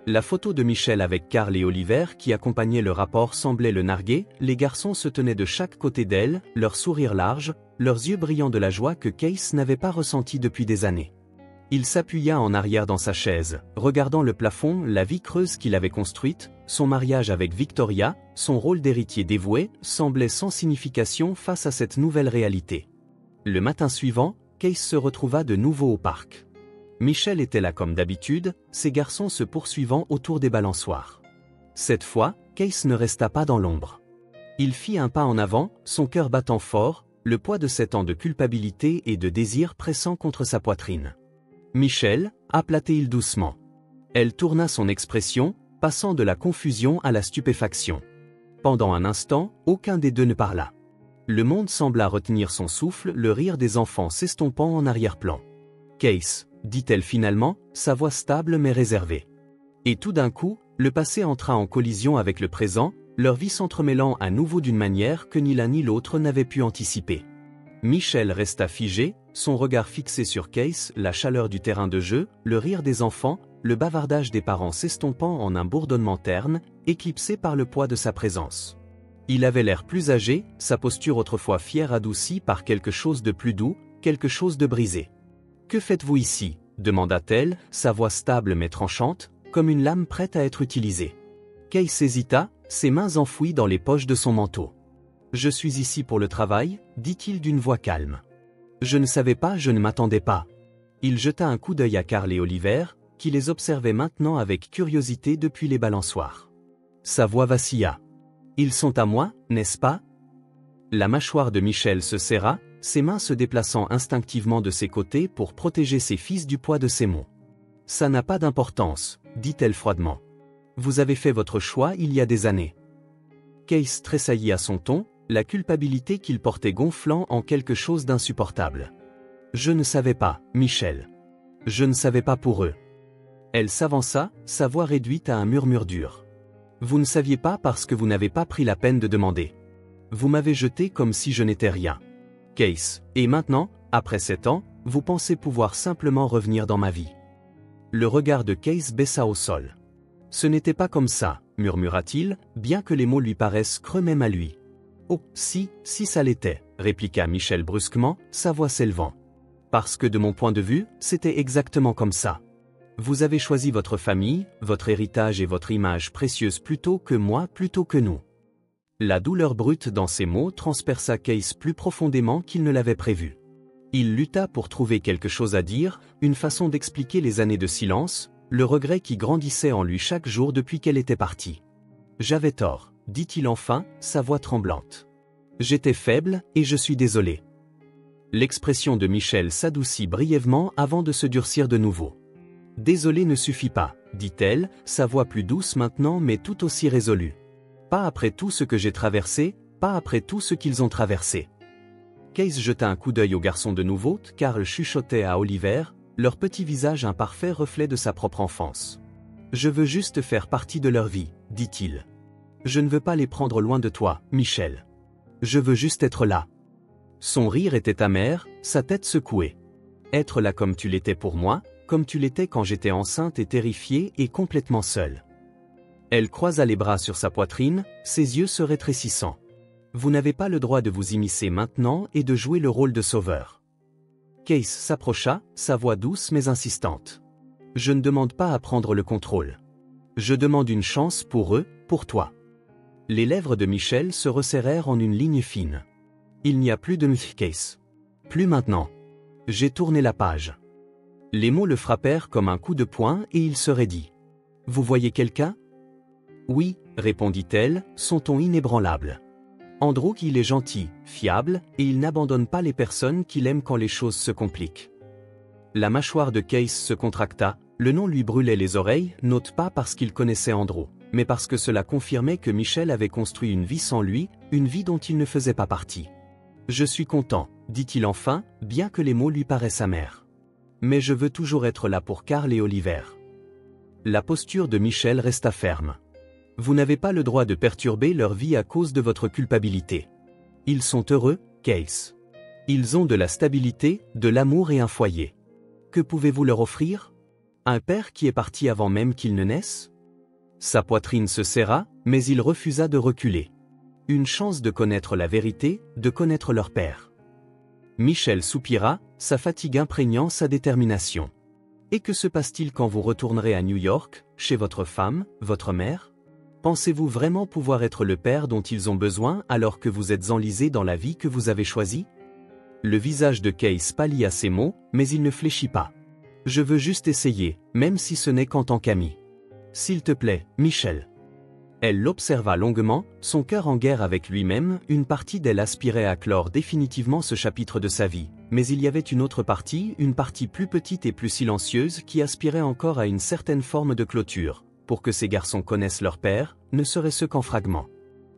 La photo de Michel avec Carl et Oliver qui accompagnait le rapport semblait le narguer, les garçons se tenaient de chaque côté d'elle, leur sourire large, leurs yeux brillants de la joie que Case n'avait pas ressentie depuis des années. Il s'appuya en arrière dans sa chaise, regardant le plafond, la vie creuse qu'il avait construite, son mariage avec Victoria, son rôle d'héritier dévoué, semblait sans signification face à cette nouvelle réalité. Le matin suivant, Case se retrouva de nouveau au parc. Michel était là comme d'habitude, ses garçons se poursuivant autour des balançoires. Cette fois, Case ne resta pas dans l'ombre. Il fit un pas en avant, son cœur battant fort, le poids de 7 ans de culpabilité et de désir pressant contre sa poitrine. Michel, appelait-il doucement. Elle tourna son expression, passant de la confusion à la stupéfaction. Pendant un instant, aucun des deux ne parla. Le monde sembla retenir son souffle, le rire des enfants s'estompant en arrière-plan. Case, dit-elle finalement, sa voix stable mais réservée. Et tout d'un coup, le passé entra en collision avec le présent, leur vie s'entremêlant à nouveau d'une manière que ni l'un ni l'autre n'avait pu anticiper. Michel resta figé, son regard fixé sur Case, la chaleur du terrain de jeu, le rire des enfants, le bavardage des parents s'estompant en un bourdonnement terne, éclipsé par le poids de sa présence. Il avait l'air plus âgé, sa posture autrefois fière adoucie par quelque chose de plus doux, quelque chose de brisé. « Que faites-vous ici » demanda-t-elle, sa voix stable mais tranchante, comme une lame prête à être utilisée. Case hésita, ses mains enfouies dans les poches de son manteau. « Je suis ici pour le travail » dit-il d'une voix calme. « Je ne savais pas, je ne m'attendais pas. » Il jeta un coup d'œil à Carl et Oliver, qui les observaient maintenant avec curiosité depuis les balançoires. Sa voix vacilla. « Ils sont à moi, n'est-ce pas ?» La mâchoire de Michel se serra, ses mains se déplaçant instinctivement de ses côtés pour protéger ses fils du poids de ses mots. « Ça n'a pas d'importance, » dit-elle froidement. « Vous avez fait votre choix il y a des années. » Case tressaillit à son ton, la culpabilité qu'il portait gonflant en quelque chose d'insupportable. « Je ne savais pas, Michel. Je ne savais pas pour eux. Elle s'avança, sa voix réduite à un murmure dur. Vous ne saviez pas parce que vous n'avez pas pris la peine de demander. Vous m'avez jeté comme si je n'étais rien. Case, et maintenant, après 7 ans, vous pensez pouvoir simplement revenir dans ma vie. Le regard de Case baissa au sol. Ce n'était pas comme ça, murmura-t-il, bien que les mots lui paraissent creux même à lui. Oh, si ça l'était, répliqua Michel brusquement, sa voix s'élevant. Parce que de mon point de vue, c'était exactement comme ça. Vous avez choisi votre famille, votre héritage et votre image précieuse plutôt que moi, plutôt que nous. La douleur brute dans ces mots transperça Case plus profondément qu'il ne l'avait prévu. Il lutta pour trouver quelque chose à dire, une façon d'expliquer les années de silence, le regret qui grandissait en lui chaque jour depuis qu'elle était partie. J'avais tort, dit-il enfin, sa voix tremblante. J'étais faible, et je suis désolé. L'expression de Michel s'adoucit brièvement avant de se durcir de nouveau. Désolé ne suffit pas, dit-elle, sa voix plus douce maintenant mais tout aussi résolue. Pas après tout ce que j'ai traversé, pas après tout ce qu'ils ont traversé. Case jeta un coup d'œil au garçon de nouveau, Carl chuchotait à Oliver, leur petit visage un parfait reflet de sa propre enfance. Je veux juste faire partie de leur vie, dit-il. Je ne veux pas les prendre loin de toi, Michel. Je veux juste être là. Son rire était amer, sa tête secouée. Être là comme tu l'étais pour moi, comme tu l'étais quand j'étais enceinte et terrifiée et complètement seule. Elle croisa les bras sur sa poitrine, ses yeux se rétrécissant. Vous n'avez pas le droit de vous immiscer maintenant et de jouer le rôle de sauveur. Case s'approcha, sa voix douce mais insistante. Je ne demande pas à prendre le contrôle. Je demande une chance pour eux, pour toi. Les lèvres de Michel se resserrèrent en une ligne fine. Il n'y a plus de Case. Plus maintenant. J'ai tourné la page. Les mots le frappèrent comme un coup de poing et il se raidit. Vous voyez quelqu'un ? Oui, répondit-elle, son ton inébranlable. Andrew, il est gentil, fiable, et il n'abandonne pas les personnes qu'il aime quand les choses se compliquent. La mâchoire de Case se contracta, le nom lui brûlait les oreilles, note pas parce qu'il connaissait Andrew, mais parce que cela confirmait que Michel avait construit une vie sans lui, une vie dont il ne faisait pas partie. Je suis content, dit-il enfin, bien que les mots lui paraissent amers. Mais je veux toujours être là pour Carl et Oliver. La posture de Michel resta ferme. Vous n'avez pas le droit de perturber leur vie à cause de votre culpabilité. Ils sont heureux, Case. Ils ont de la stabilité, de l'amour et un foyer. Que pouvez-vous leur offrir ? Un père qui est parti avant même qu'ils ne naissent ? Sa poitrine se serra, mais il refusa de reculer. Une chance de connaître la vérité, de connaître leur père. Michel soupira, sa fatigue imprégnant sa détermination. Et que se passe-t-il quand vous retournerez à New York, chez votre femme, votre mère ? Pensez-vous vraiment pouvoir être le père dont ils ont besoin alors que vous êtes enlisé dans la vie que vous avez choisie ? Le visage de Case pâlit à ces mots, mais il ne fléchit pas. Je veux juste essayer, même si ce n'est qu'en tant qu'ami. S'il te plaît, Michel. Elle l'observa longuement, son cœur en guerre avec lui-même, une partie d'elle aspirait à clore définitivement ce chapitre de sa vie, mais il y avait une autre partie, une partie plus petite et plus silencieuse qui aspirait encore à une certaine forme de clôture, pour que ces garçons connaissent leur père, ne serait-ce qu'en fragments.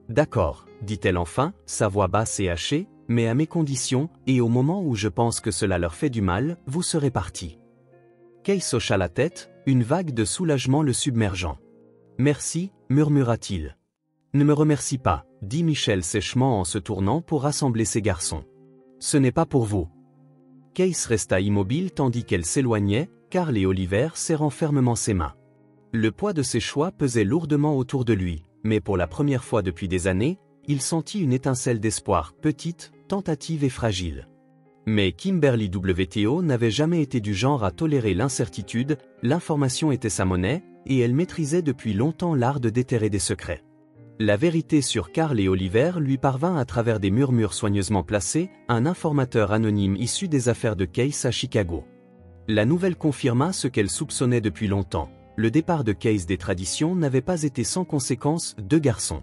D'accord, dit-elle enfin, sa voix basse et hachée, mais à mes conditions, et au moment où je pense que cela leur fait du mal, vous serez partis. Case hocha la tête, une vague de soulagement le submergeant. Merci, murmura-t-il. Ne me remercie pas, dit Michel sèchement en se tournant pour rassembler ses garçons. Ce n'est pas pour vous. Case resta immobile tandis qu'elle s'éloignait, Carl et Oliver serrant fermement ses mains. Le poids de ses choix pesait lourdement autour de lui, mais pour la première fois depuis des années, il sentit une étincelle d'espoir, petite, tentative et fragile. Mais Kimberly WTO n'avait jamais été du genre à tolérer l'incertitude, l'information était sa monnaie, et elle maîtrisait depuis longtemps l'art de déterrer des secrets. La vérité sur Carl et Oliver lui parvint à travers des murmures soigneusement placés, un informateur anonyme issu des affaires de Case à Chicago. La nouvelle confirma ce qu'elle soupçonnait depuis longtemps. Le départ de Case des traditions n'avait pas été sans conséquence, 2 garçons.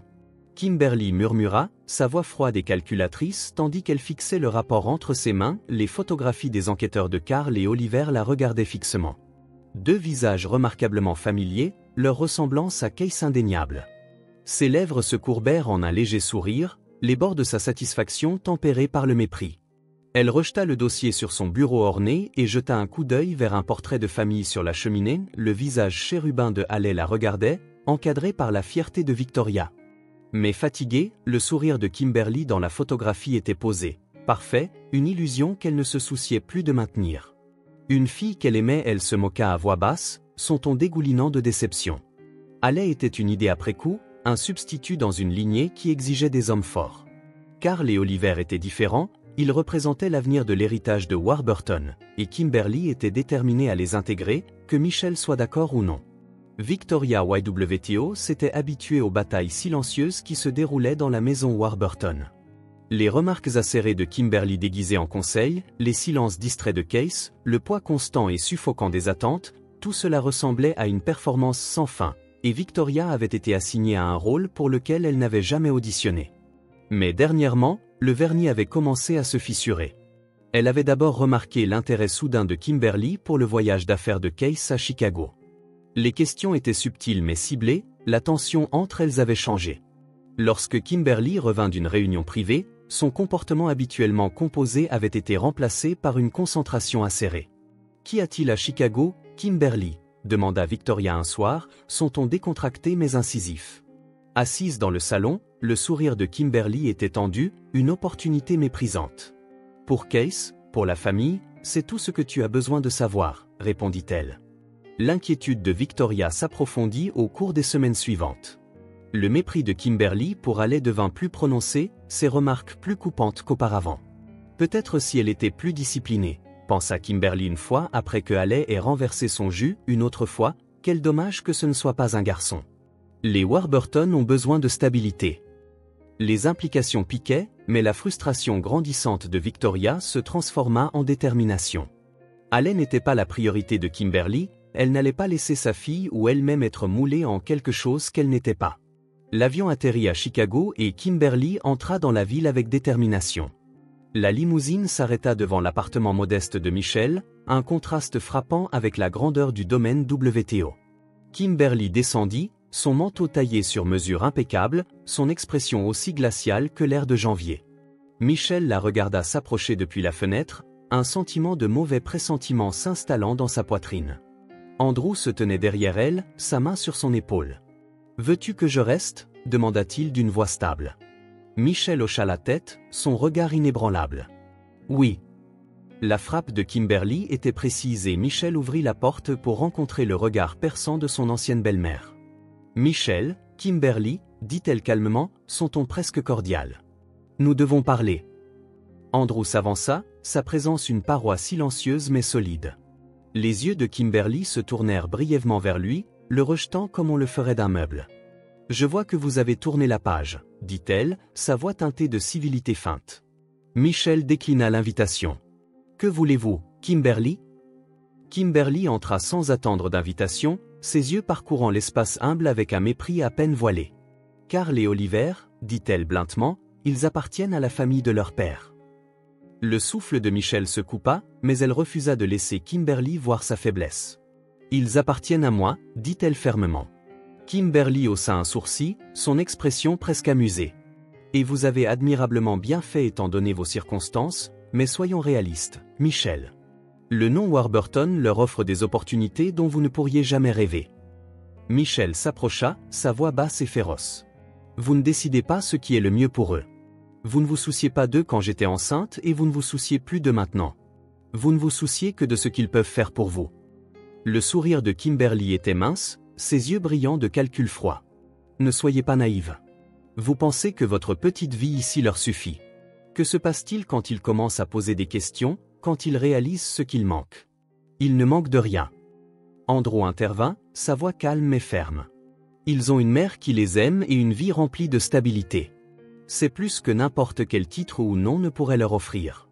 Kimberly murmura, sa voix froide et calculatrice tandis qu'elle fixait le rapport entre ses mains, les photographies des enquêteurs de Carl et Oliver la regardaient fixement. 2 visages remarquablement familiers, leur ressemblance à Case indéniable. Ses lèvres se courbèrent en un léger sourire, les bords de sa satisfaction tempérés par le mépris. Elle rejeta le dossier sur son bureau orné et jeta un coup d'œil vers un portrait de famille sur la cheminée. Le visage chérubin de Haley la regardait, encadré par la fierté de Victoria. Mais fatigué, le sourire de Kimberly dans la photographie était posé. Parfait, une illusion qu'elle ne se souciait plus de maintenir. Une fille qu'elle aimait, elle se moqua à voix basse, son ton dégoulinant de déception. Haley était une idée après coup, un substitut dans une lignée qui exigeait des hommes forts. Carl et Oliver étaient différents, ils représentaient l'avenir de l'héritage de Warburton, et Kimberly était déterminée à les intégrer, que Michelle soit d'accord ou non. Victoria YWTO s'était habituée aux batailles silencieuses qui se déroulaient dans la maison Warburton. Les remarques acérées de Kimberly déguisées en conseil, les silences distraits de Case, le poids constant et suffocant des attentes, tout cela ressemblait à une performance sans fin, et Victoria avait été assignée à un rôle pour lequel elle n'avait jamais auditionné. Mais dernièrement, le vernis avait commencé à se fissurer. Elle avait d'abord remarqué l'intérêt soudain de Kimberly pour le voyage d'affaires de Case à Chicago. Les questions étaient subtiles mais ciblées, la tension entre elles avait changé. Lorsque Kimberly revint d'une réunion privée, son comportement habituellement composé avait été remplacé par une concentration acérée. « Qu'y a-t-il à Chicago, Kimberly ?» demanda Victoria un soir, son ton décontracté mais incisif. Assise dans le salon, le sourire de Kimberly était tendu, une opportunité méprisante. « Pour Case, pour la famille, c'est tout ce que tu as besoin de savoir, » répondit-elle. L'inquiétude de Victoria s'approfondit au cours des semaines suivantes. Le mépris de Kimberly pour Haley devint plus prononcé, ses remarques plus coupantes qu'auparavant. Peut-être si elle était plus disciplinée, pensa Kimberly une fois après que Haley ait renversé son jus, une autre fois, quel dommage que ce ne soit pas un garçon. Les Warburton ont besoin de stabilité. Les implications piquaient, mais la frustration grandissante de Victoria se transforma en détermination. Haley n'était pas la priorité de Kimberly, elle n'allait pas laisser sa fille ou elle-même être moulée en quelque chose qu'elle n'était pas. L'avion atterrit à Chicago et Kimberly entra dans la ville avec détermination. La limousine s'arrêta devant l'appartement modeste de Michelle, un contraste frappant avec la grandeur du domaine WTO. Kimberly descendit, son manteau taillé sur mesure impeccable, son expression aussi glaciale que l'air de janvier. Michelle la regarda s'approcher depuis la fenêtre, un sentiment de mauvais pressentiment s'installant dans sa poitrine. Andrew se tenait derrière elle, sa main sur son épaule. « Veux-tu que je reste ?» demanda-t-il d'une voix stable. Michelle hocha la tête, son regard inébranlable. « Oui. » La frappe de Kimberly était précise et Michelle ouvrit la porte pour rencontrer le regard perçant de son ancienne belle-mère. « Michelle, Kimberly, dit-elle calmement, son ton presque cordial. Nous devons parler. » Andrew s'avança, sa présence une paroi silencieuse mais solide. Les yeux de Kimberly se tournèrent brièvement vers lui, le rejetant comme on le ferait d'un meuble. « Je vois que vous avez tourné la page, » dit-elle, sa voix teintée de civilité feinte. Michelle déclina l'invitation. « Que voulez-vous, Kimberly ?» Kimberly entra sans attendre d'invitation, ses yeux parcourant l'espace humble avec un mépris à peine voilé. « Carl et Oliver, » dit-elle blindement, « ils appartiennent à la famille de leur père. » Le souffle de Michelle se coupa, mais elle refusa de laisser Kimberly voir sa faiblesse. « Ils appartiennent à moi, » dit-elle fermement. Kimberly haussa un sourcil, son expression presque amusée. « Et vous avez admirablement bien fait étant donné vos circonstances, mais soyons réalistes, Michelle. Le nom Warburton leur offre des opportunités dont vous ne pourriez jamais rêver. » Michelle s'approcha, sa voix basse et féroce. « Vous ne décidez pas ce qui est le mieux pour eux. Vous ne vous souciez pas d'eux quand j'étais enceinte et vous ne vous souciez plus de maintenant. Vous ne vous souciez que de ce qu'ils peuvent faire pour vous. » Le sourire de Kimberly était mince, ses yeux brillants de calcul froid. « Ne soyez pas naïve. Vous pensez que votre petite vie ici leur suffit. Que se passe-t-il quand ils commencent à poser des questions, quand ils réalisent ce qu'il manque? Ils ne manquent de rien. » Andrew intervint, sa voix calme mais ferme. « Ils ont une mère qui les aime et une vie remplie de stabilité. C'est plus que n'importe quel titre ou nom ne pourrait leur offrir. »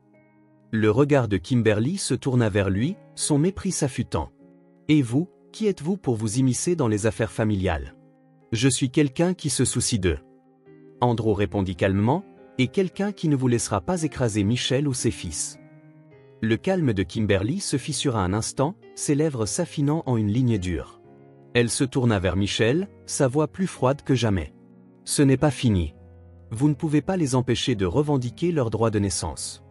Le regard de Kimberly se tourna vers lui, son mépris s'affûtant. « Et vous, qui êtes-vous pour vous immiscer dans les affaires familiales? »« Je suis quelqu'un qui se soucie d'eux. » Andrew répondit calmement, « et quelqu'un qui ne vous laissera pas écraser Michelle ou ses fils. » Le calme de Kimberly se fissura un instant, ses lèvres s'affinant en une ligne dure. Elle se tourna vers Michelle, sa voix plus froide que jamais. « Ce n'est pas fini. Vous ne pouvez pas les empêcher de revendiquer leur droit de naissance.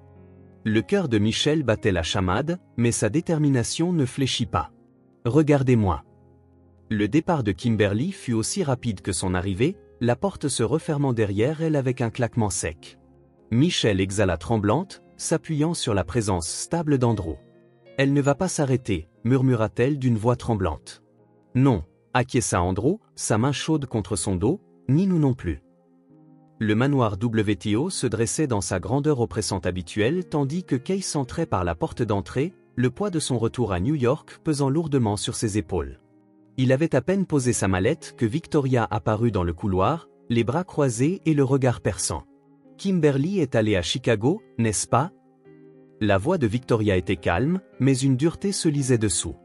Le cœur de Michel battait la chamade, mais sa détermination ne fléchit pas. Regardez-moi. Le départ de Kimberly fut aussi rapide que son arrivée, la porte se refermant derrière elle avec un claquement sec. Michel exhala tremblante, s'appuyant sur la présence stable d'Andrew. « Elle ne va pas s'arrêter », murmura-t-elle d'une voix tremblante. « Non », acquiesça Andrew, sa main chaude contre son dos, « ni nous non plus. » Le manoir WTO se dressait dans sa grandeur oppressante habituelle tandis que Case entrait par la porte d'entrée, le poids de son retour à New York pesant lourdement sur ses épaules. Il avait à peine posé sa mallette que Victoria apparut dans le couloir, les bras croisés et le regard perçant. « Kimberly est allée à Chicago, n'est-ce pas ?» La voix de Victoria était calme, mais une dureté se lisait dessous.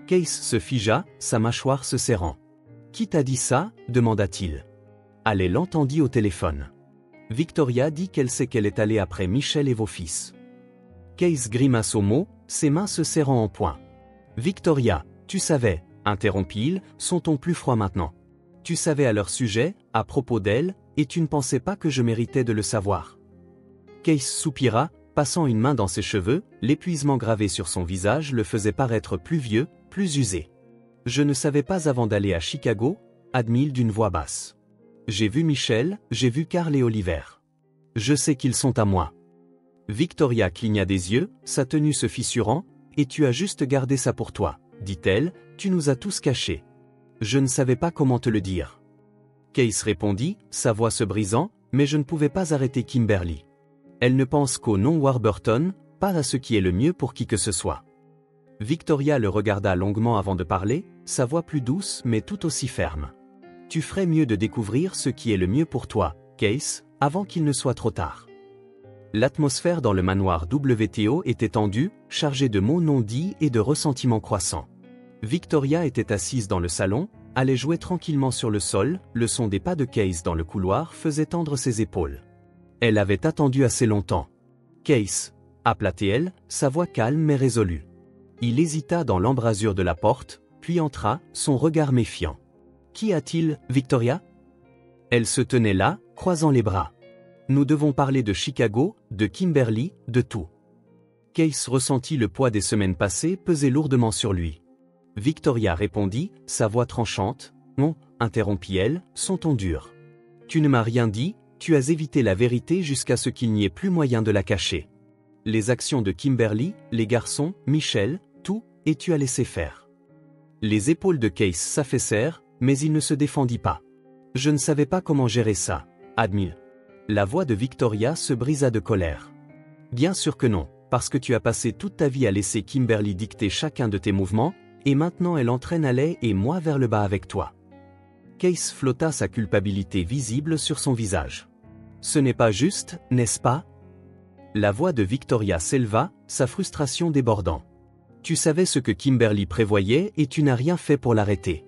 Case se figea, sa mâchoire se serrant. « Qui t'a dit ça ?» demanda-t-il. Allez l'entendit au téléphone. Victoria dit qu'elle sait qu'elle est allée après Michel et vos fils. Case grimace au mot, ses mains se serrant en poing. Victoria, tu savais, interrompit-il, sont-on plus froid maintenant? Tu savais à leur sujet, à propos d'elle, et tu ne pensais pas que je méritais de le savoir. Case soupira, passant une main dans ses cheveux, l'épuisement gravé sur son visage le faisait paraître plus vieux, plus usé. Je ne savais pas avant d'aller à Chicago, admit-il d'une voix basse. J'ai vu Michel, j'ai vu Carl et Oliver. Je sais qu'ils sont à moi. Victoria cligna des yeux, sa tenue se fissurant, et tu as juste gardé ça pour toi, dit-elle, tu nous as tous cachés. Je ne savais pas comment te le dire. Case répondit, sa voix se brisant, mais je ne pouvais pas arrêter Kimberly. Elle ne pense qu'au nom Warburton, pas à ce qui est le mieux pour qui que ce soit. Victoria le regarda longuement avant de parler, sa voix plus douce mais tout aussi ferme. Tu ferais mieux de découvrir ce qui est le mieux pour toi, Case, avant qu'il ne soit trop tard. L'atmosphère dans le manoir WTO était tendue, chargée de mots non dits et de ressentiments croissants. Victoria était assise dans le salon, allait jouer tranquillement sur le sol, le son des pas de Case dans le couloir faisait tendre ses épaules. Elle avait attendu assez longtemps. Case, appela-t-elle, sa voix calme mais résolue. Il hésita dans l'embrasure de la porte, puis entra, son regard méfiant. Qu'y a-t-il, Victoria? Elle se tenait là, croisant les bras. Nous devons parler de Chicago, de Kimberly, de tout. Case ressentit le poids des semaines passées peser lourdement sur lui. Victoria répondit, sa voix tranchante. Non, interrompit-elle, son ton dur. Tu ne m'as rien dit, tu as évité la vérité jusqu'à ce qu'il n'y ait plus moyen de la cacher. Les actions de Kimberly, les garçons, Michel, tout, et tu as laissé faire. Les épaules de Case s'affaissèrent, mais il ne se défendit pas. Je ne savais pas comment gérer ça, admit. La voix de Victoria se brisa de colère. Bien sûr que non, parce que tu as passé toute ta vie à laisser Kimberly dicter chacun de tes mouvements, et maintenant elle entraîne Alec et moi vers le bas avec toi. Case flotta sa culpabilité visible sur son visage. Ce n'est pas juste, n'est-ce pas? La voix de Victoria s'éleva, sa frustration débordant. Tu savais ce que Kimberly prévoyait et tu n'as rien fait pour l'arrêter.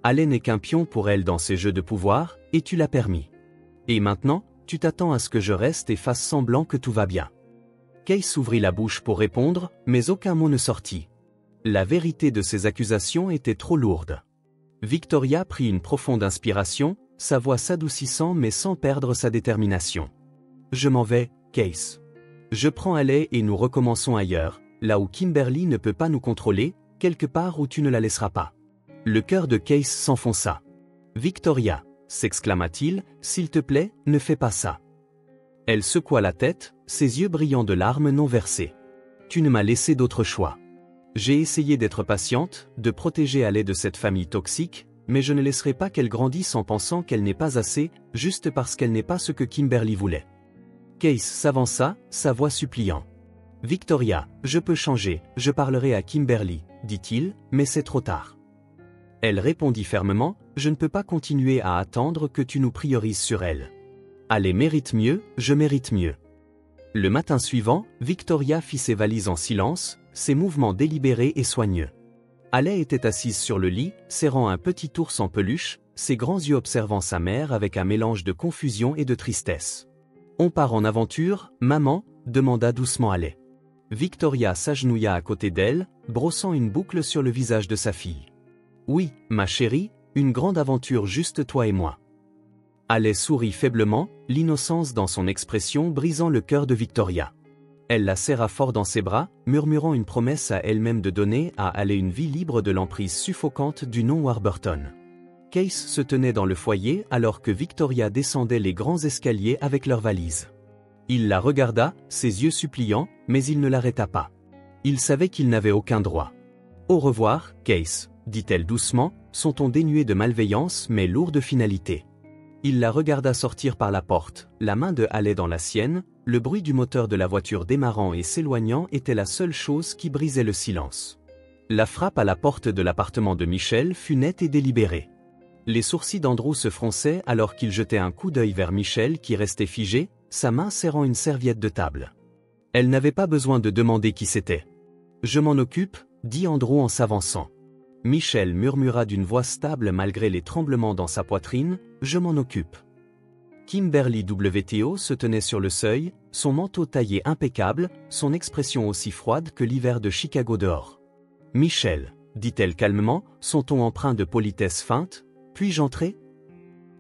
Alec n'est qu'un pion pour elle dans ses jeux de pouvoir, et tu l'as permis. Et maintenant, tu t'attends à ce que je reste et fasse semblant que tout va bien. Case ouvrit la bouche pour répondre, mais aucun mot ne sortit. La vérité de ses accusations était trop lourde. Victoria prit une profonde inspiration, sa voix s'adoucissant mais sans perdre sa détermination. Je m'en vais, Case. Je prends Alec et nous recommençons ailleurs, là où Kimberly ne peut pas nous contrôler, quelque part où tu ne la laisseras pas. Le cœur de Case s'enfonça. Victoria, s'exclama-t-il, s'il te plaît, ne fais pas ça. Elle secoua la tête, ses yeux brillants de larmes non versées. Tu ne m'as laissé d'autre choix. J'ai essayé d'être patiente, de protéger Alec de cette famille toxique, mais je ne laisserai pas qu'elle grandisse en pensant qu'elle n'est pas assez, juste parce qu'elle n'est pas ce que Kimberly voulait. Case s'avança, sa voix suppliant. Victoria, je peux changer, je parlerai à Kimberly, dit-il, mais c'est trop tard. Elle répondit fermement, je ne peux pas continuer à attendre que tu nous priorises sur elle. Alec mérite mieux, je mérite mieux. Le matin suivant, Victoria fit ses valises en silence, ses mouvements délibérés et soigneux. Alec était assise sur le lit, serrant un petit ours en peluche, ses grands yeux observant sa mère avec un mélange de confusion et de tristesse. On part en aventure, maman, demanda doucement Alec. Victoria s'agenouilla à côté d'elle, brossant une boucle sur le visage de sa fille. Oui, ma chérie, une grande aventure juste toi et moi. Alec sourit faiblement, l'innocence dans son expression brisant le cœur de Victoria. Elle la serra fort dans ses bras, murmurant une promesse à elle-même de donner à Haley une vie libre de l'emprise suffocante du nom Warburton. Case se tenait dans le foyer alors que Victoria descendait les grands escaliers avec leurs valises. Il la regarda, ses yeux suppliants, mais il ne l'arrêta pas. Il savait qu'il n'avait aucun droit. « Au revoir, Case », dit-elle doucement, son ton dénué de malveillance mais lourd de finalité. Il la regarda sortir par la porte, la main de Haley dans la sienne, le bruit du moteur de la voiture démarrant et s'éloignant était la seule chose qui brisait le silence. La frappe à la porte de l'appartement de Michel fut nette et délibérée. Les sourcils d'Andrew se fronçaient alors qu'il jetait un coup d'œil vers Michel qui restait figé, sa main serrant une serviette de table. Elle n'avait pas besoin de demander qui c'était. « Je m'en occupe », dit Andrew en s'avançant. Michel murmura d'une voix stable malgré les tremblements dans sa poitrine, « Je m'en occupe ». Kimberly WTO se tenait sur le seuil, son manteau taillé impeccable, son expression aussi froide que l'hiver de Chicago dehors. « Michel », dit-elle calmement, son ton empreint de politesse feinte, « puis-je entrer ?»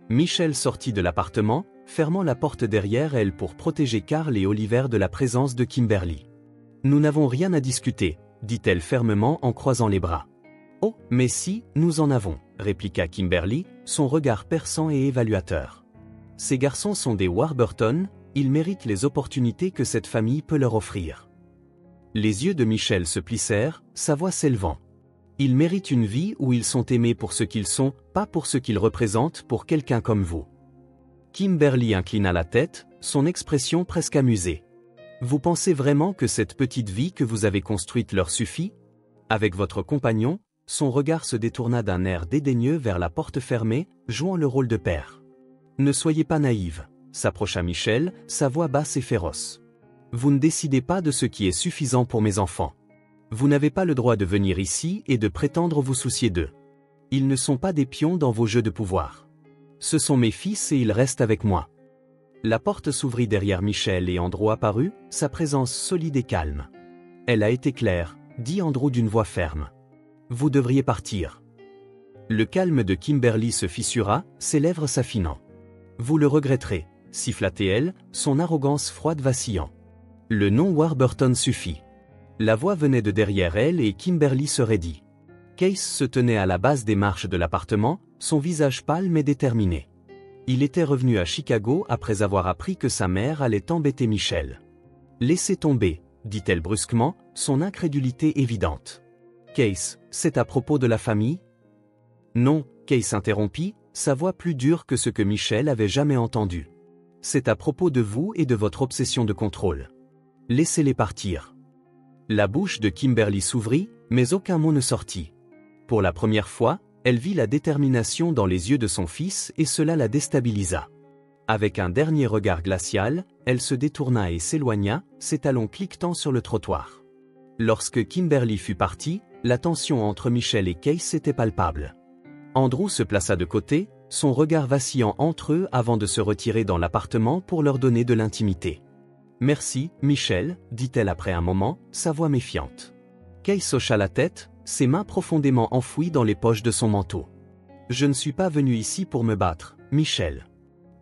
Michel sortit de l'appartement, fermant la porte derrière elle pour protéger Carl et Oliver de la présence de Kimberly. « Nous n'avons rien à discuter, » dit-elle fermement en croisant les bras. « Oh, mais si, nous en avons, » répliqua Kimberly, son regard perçant et évaluateur. « Ces garçons sont des Warburton, ils méritent les opportunités que cette famille peut leur offrir. » Les yeux de Michel se plissèrent, sa voix s'élevant. « Ils méritent une vie où ils sont aimés pour ce qu'ils sont, pas pour ce qu'ils représentent pour quelqu'un comme vous. » Kimberly inclina la tête, son expression presque amusée. « Vous pensez vraiment que cette petite vie que vous avez construite leur suffit ? » Avec votre compagnon, son regard se détourna d'un air dédaigneux vers la porte fermée, jouant le rôle de père. « Ne soyez pas naïve, » s'approcha Michel, sa voix basse et féroce. « Vous ne décidez pas de ce qui est suffisant pour mes enfants. Vous n'avez pas le droit de venir ici et de prétendre vous soucier d'eux. Ils ne sont pas des pions dans vos jeux de pouvoir. Ce sont mes fils et ils restent avec moi. » La porte s'ouvrit derrière Michel et Andrew apparut, sa présence solide et calme. « Elle a été claire, » dit Andrew d'une voix ferme. « Vous devriez partir. » Le calme de Kimberly se fissura, ses lèvres s'affinant. « Vous le regretterez, » siffla-t-elle, son arrogance froide vacillant. « Le nom Warburton suffit. » La voix venait de derrière elle et Kimberly se raidit. Case se tenait à la base des marches de l'appartement, son visage pâle mais déterminé. Il était revenu à Chicago après avoir appris que sa mère allait embêter Michel. « Laissez tomber, » dit-elle brusquement, son incrédulité évidente. « Case, c'est à propos de la famille ?» « Non, » Case interrompit, sa voix plus dure que ce que Michel avait jamais entendu. « C'est à propos de vous et de votre obsession de contrôle. Laissez-les partir. » La bouche de Kimberly s'ouvrit, mais aucun mot ne sortit. Pour la première fois, elle vit la détermination dans les yeux de son fils et cela la déstabilisa. Avec un dernier regard glacial, elle se détourna et s'éloigna, ses talons cliquetant sur le trottoir. Lorsque Kimberly fut partie, la tension entre Michel et Case était palpable. Andrew se plaça de côté, son regard vacillant entre eux avant de se retirer dans l'appartement pour leur donner de l'intimité. « Merci, Michel, » dit-elle après un moment, sa voix méfiante. Case hocha la tête, ses mains profondément enfouies dans les poches de son manteau. « Je ne suis pas venu ici pour me battre, Michel.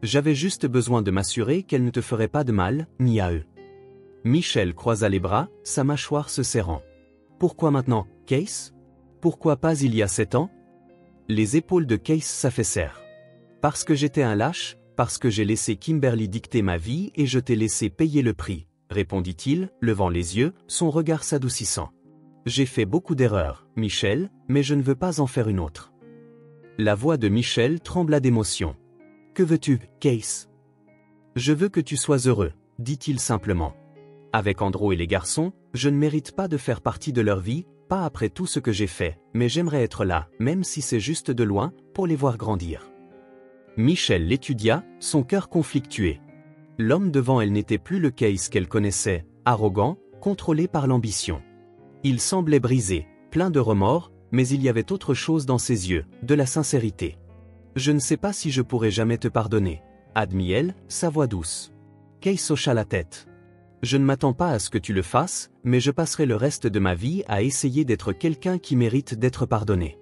J'avais juste besoin de m'assurer qu'elle ne te ferait pas de mal, ni à eux. » Michel croisa les bras, sa mâchoire se serrant. « Pourquoi maintenant, Case ? Pourquoi pas il y a 7 ans ?» Les épaules de Case s'affaissèrent. « Parce que j'étais un lâche, parce que j'ai laissé Kimberly dicter ma vie et je t'ai laissé payer le prix, » répondit-il, levant les yeux, son regard s'adoucissant. « J'ai fait beaucoup d'erreurs, Michel, mais je ne veux pas en faire une autre. » La voix de Michel trembla d'émotion. « Que veux-tu, Case ? »« Je veux que tu sois heureux, » dit-il simplement. « Avec Andrew et les garçons, je ne mérite pas de faire partie de leur vie, pas après tout ce que j'ai fait, mais j'aimerais être là, même si c'est juste de loin, pour les voir grandir. » Michel l'étudia, son cœur conflictué. L'homme devant elle n'était plus le Case qu'elle connaissait, arrogant, contrôlé par l'ambition. Il semblait brisé, plein de remords, mais il y avait autre chose dans ses yeux, de la sincérité. « Je ne sais pas si je pourrai jamais te pardonner, » admit-elle, sa voix douce. Case hocha la tête. « Je ne m'attends pas à ce que tu le fasses, mais je passerai le reste de ma vie à essayer d'être quelqu'un qui mérite d'être pardonné. »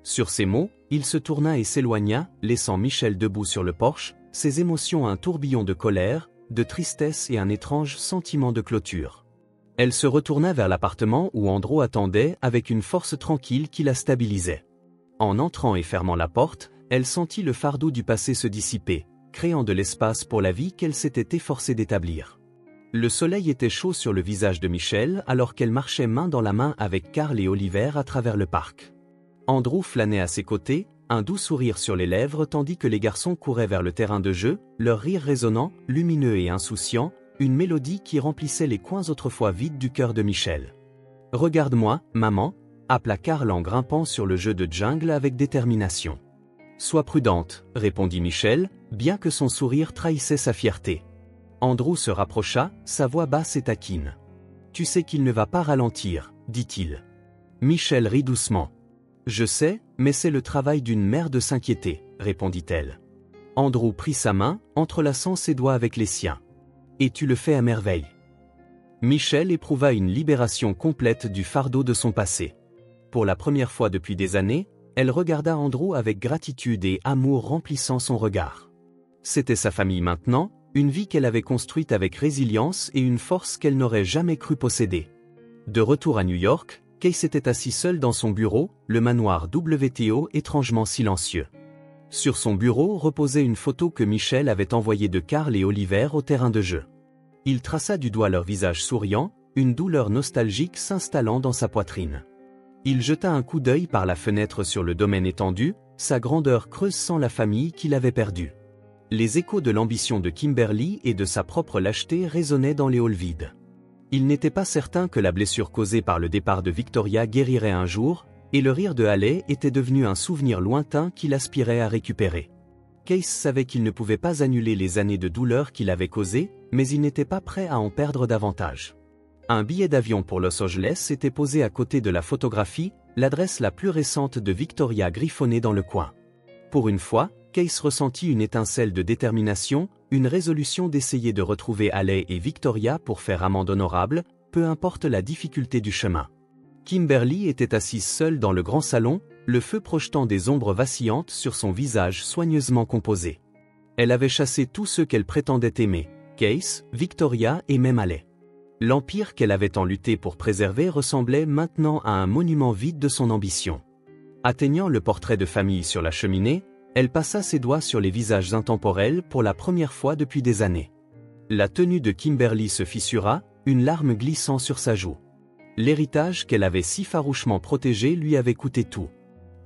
Sur ces mots, il se tourna et s'éloigna, laissant Michel debout sur le porche, ses émotions un tourbillon de colère, de tristesse et un étrange sentiment de clôture. Elle se retourna vers l'appartement où Andrew attendait avec une force tranquille qui la stabilisait. En entrant et fermant la porte, elle sentit le fardeau du passé se dissiper, créant de l'espace pour la vie qu'elle s'était efforcée d'établir. Le soleil était chaud sur le visage de Michelle alors qu'elle marchait main dans la main avec Carl et Oliver à travers le parc. Andrew flânait à ses côtés, un doux sourire sur les lèvres tandis que les garçons couraient vers le terrain de jeu, leur rire résonnant, lumineux et insouciant, une mélodie qui remplissait les coins autrefois vides du cœur de Michelle. « Regarde-moi, maman », appela Carl en grimpant sur le jeu de jungle avec détermination. « Sois prudente », répondit Michelle, bien que son sourire trahissait sa fierté. Andrew se rapprocha, sa voix basse et taquine. « Tu sais qu'il ne va pas ralentir, dit-il. » Michelle rit doucement. « Je sais, mais c'est le travail d'une mère de s'inquiéter, » répondit-elle. Andrew prit sa main, entrelaçant ses doigts avec les siens. « Et tu le fais à merveille. » Michelle éprouva une libération complète du fardeau de son passé. Pour la première fois depuis des années, elle regarda Andrew avec gratitude et amour remplissant son regard. C'était sa famille maintenant, une vie qu'elle avait construite avec résilience et une force qu'elle n'aurait jamais cru posséder. De retour à New York, Kay s'était assis seul dans son bureau, le manoir WTO étrangement silencieux. Sur son bureau reposait une photo que Michelle avait envoyée de Carl et Oliver au terrain de jeu. Il traça du doigt leur visage souriant, une douleur nostalgique s'installant dans sa poitrine. Il jeta un coup d'œil par la fenêtre sur le domaine étendu, sa grandeur creuse sans la famille qu'il avait perdue. Les échos de l'ambition de Kimberly et de sa propre lâcheté résonnaient dans les halls vides. Il n'était pas certain que la blessure causée par le départ de Victoria guérirait un jour, et le rire de Haley était devenu un souvenir lointain qu'il aspirait à récupérer. Case savait qu'il ne pouvait pas annuler les années de douleur qu'il avait causées, mais il n'était pas prêt à en perdre davantage. Un billet d'avion pour Los Angeles était posé à côté de la photographie, l'adresse la plus récente de Victoria griffonnée dans le coin. Pour une fois, Case ressentit une étincelle de détermination, une résolution d'essayer de retrouver Haley et Victoria pour faire amende honorable, peu importe la difficulté du chemin. Kimberly était assise seule dans le grand salon, le feu projetant des ombres vacillantes sur son visage soigneusement composé. Elle avait chassé tous ceux qu'elle prétendait aimer, Case, Victoria et même Haley. L'empire qu'elle avait tant lutté pour préserver ressemblait maintenant à un monument vide de son ambition. Atteignant le portrait de famille sur la cheminée, elle passa ses doigts sur les visages intemporels pour la première fois depuis des années. La tenue de Kimberly se fissura, une larme glissant sur sa joue. L'héritage qu'elle avait si farouchement protégé lui avait coûté tout.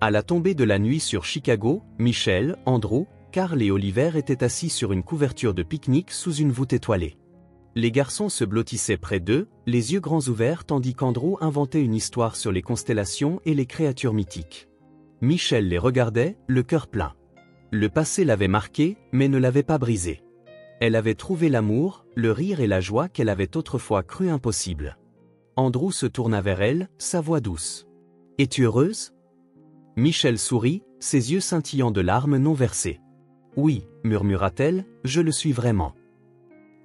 À la tombée de la nuit sur Chicago, Michelle, Andrew, Carl et Oliver étaient assis sur une couverture de pique-nique sous une voûte étoilée. Les garçons se blottissaient près d'eux, les yeux grands ouverts tandis qu'Andrew inventait une histoire sur les constellations et les créatures mythiques. Michelle les regardait, le cœur plein. Le passé l'avait marqué, mais ne l'avait pas brisé. Elle avait trouvé l'amour, le rire et la joie qu'elle avait autrefois cru impossible. Andrew se tourna vers elle, sa voix douce. « Es-tu heureuse » Michelle sourit, ses yeux scintillant de larmes non versées. « Oui, murmura-t-elle, je le suis vraiment. »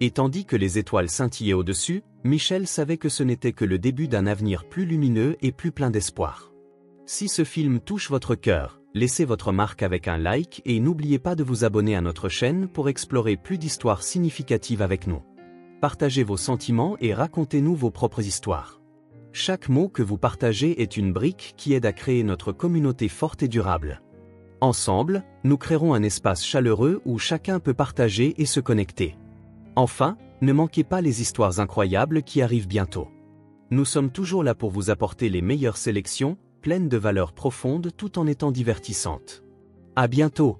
Et tandis que les étoiles scintillaient au-dessus, Michelle savait que ce n'était que le début d'un avenir plus lumineux et plus plein d'espoir. Si ce film touche votre cœur, laissez votre marque avec un like et n'oubliez pas de vous abonner à notre chaîne pour explorer plus d'histoires significatives avec nous. Partagez vos sentiments et racontez-nous vos propres histoires. Chaque mot que vous partagez est une brique qui aide à créer notre communauté forte et durable. Ensemble, nous créerons un espace chaleureux où chacun peut partager et se connecter. Enfin, ne manquez pas les histoires incroyables qui arrivent bientôt. Nous sommes toujours là pour vous apporter les meilleures sélections, pleines de valeurs profondes tout en étant divertissantes. À bientôt!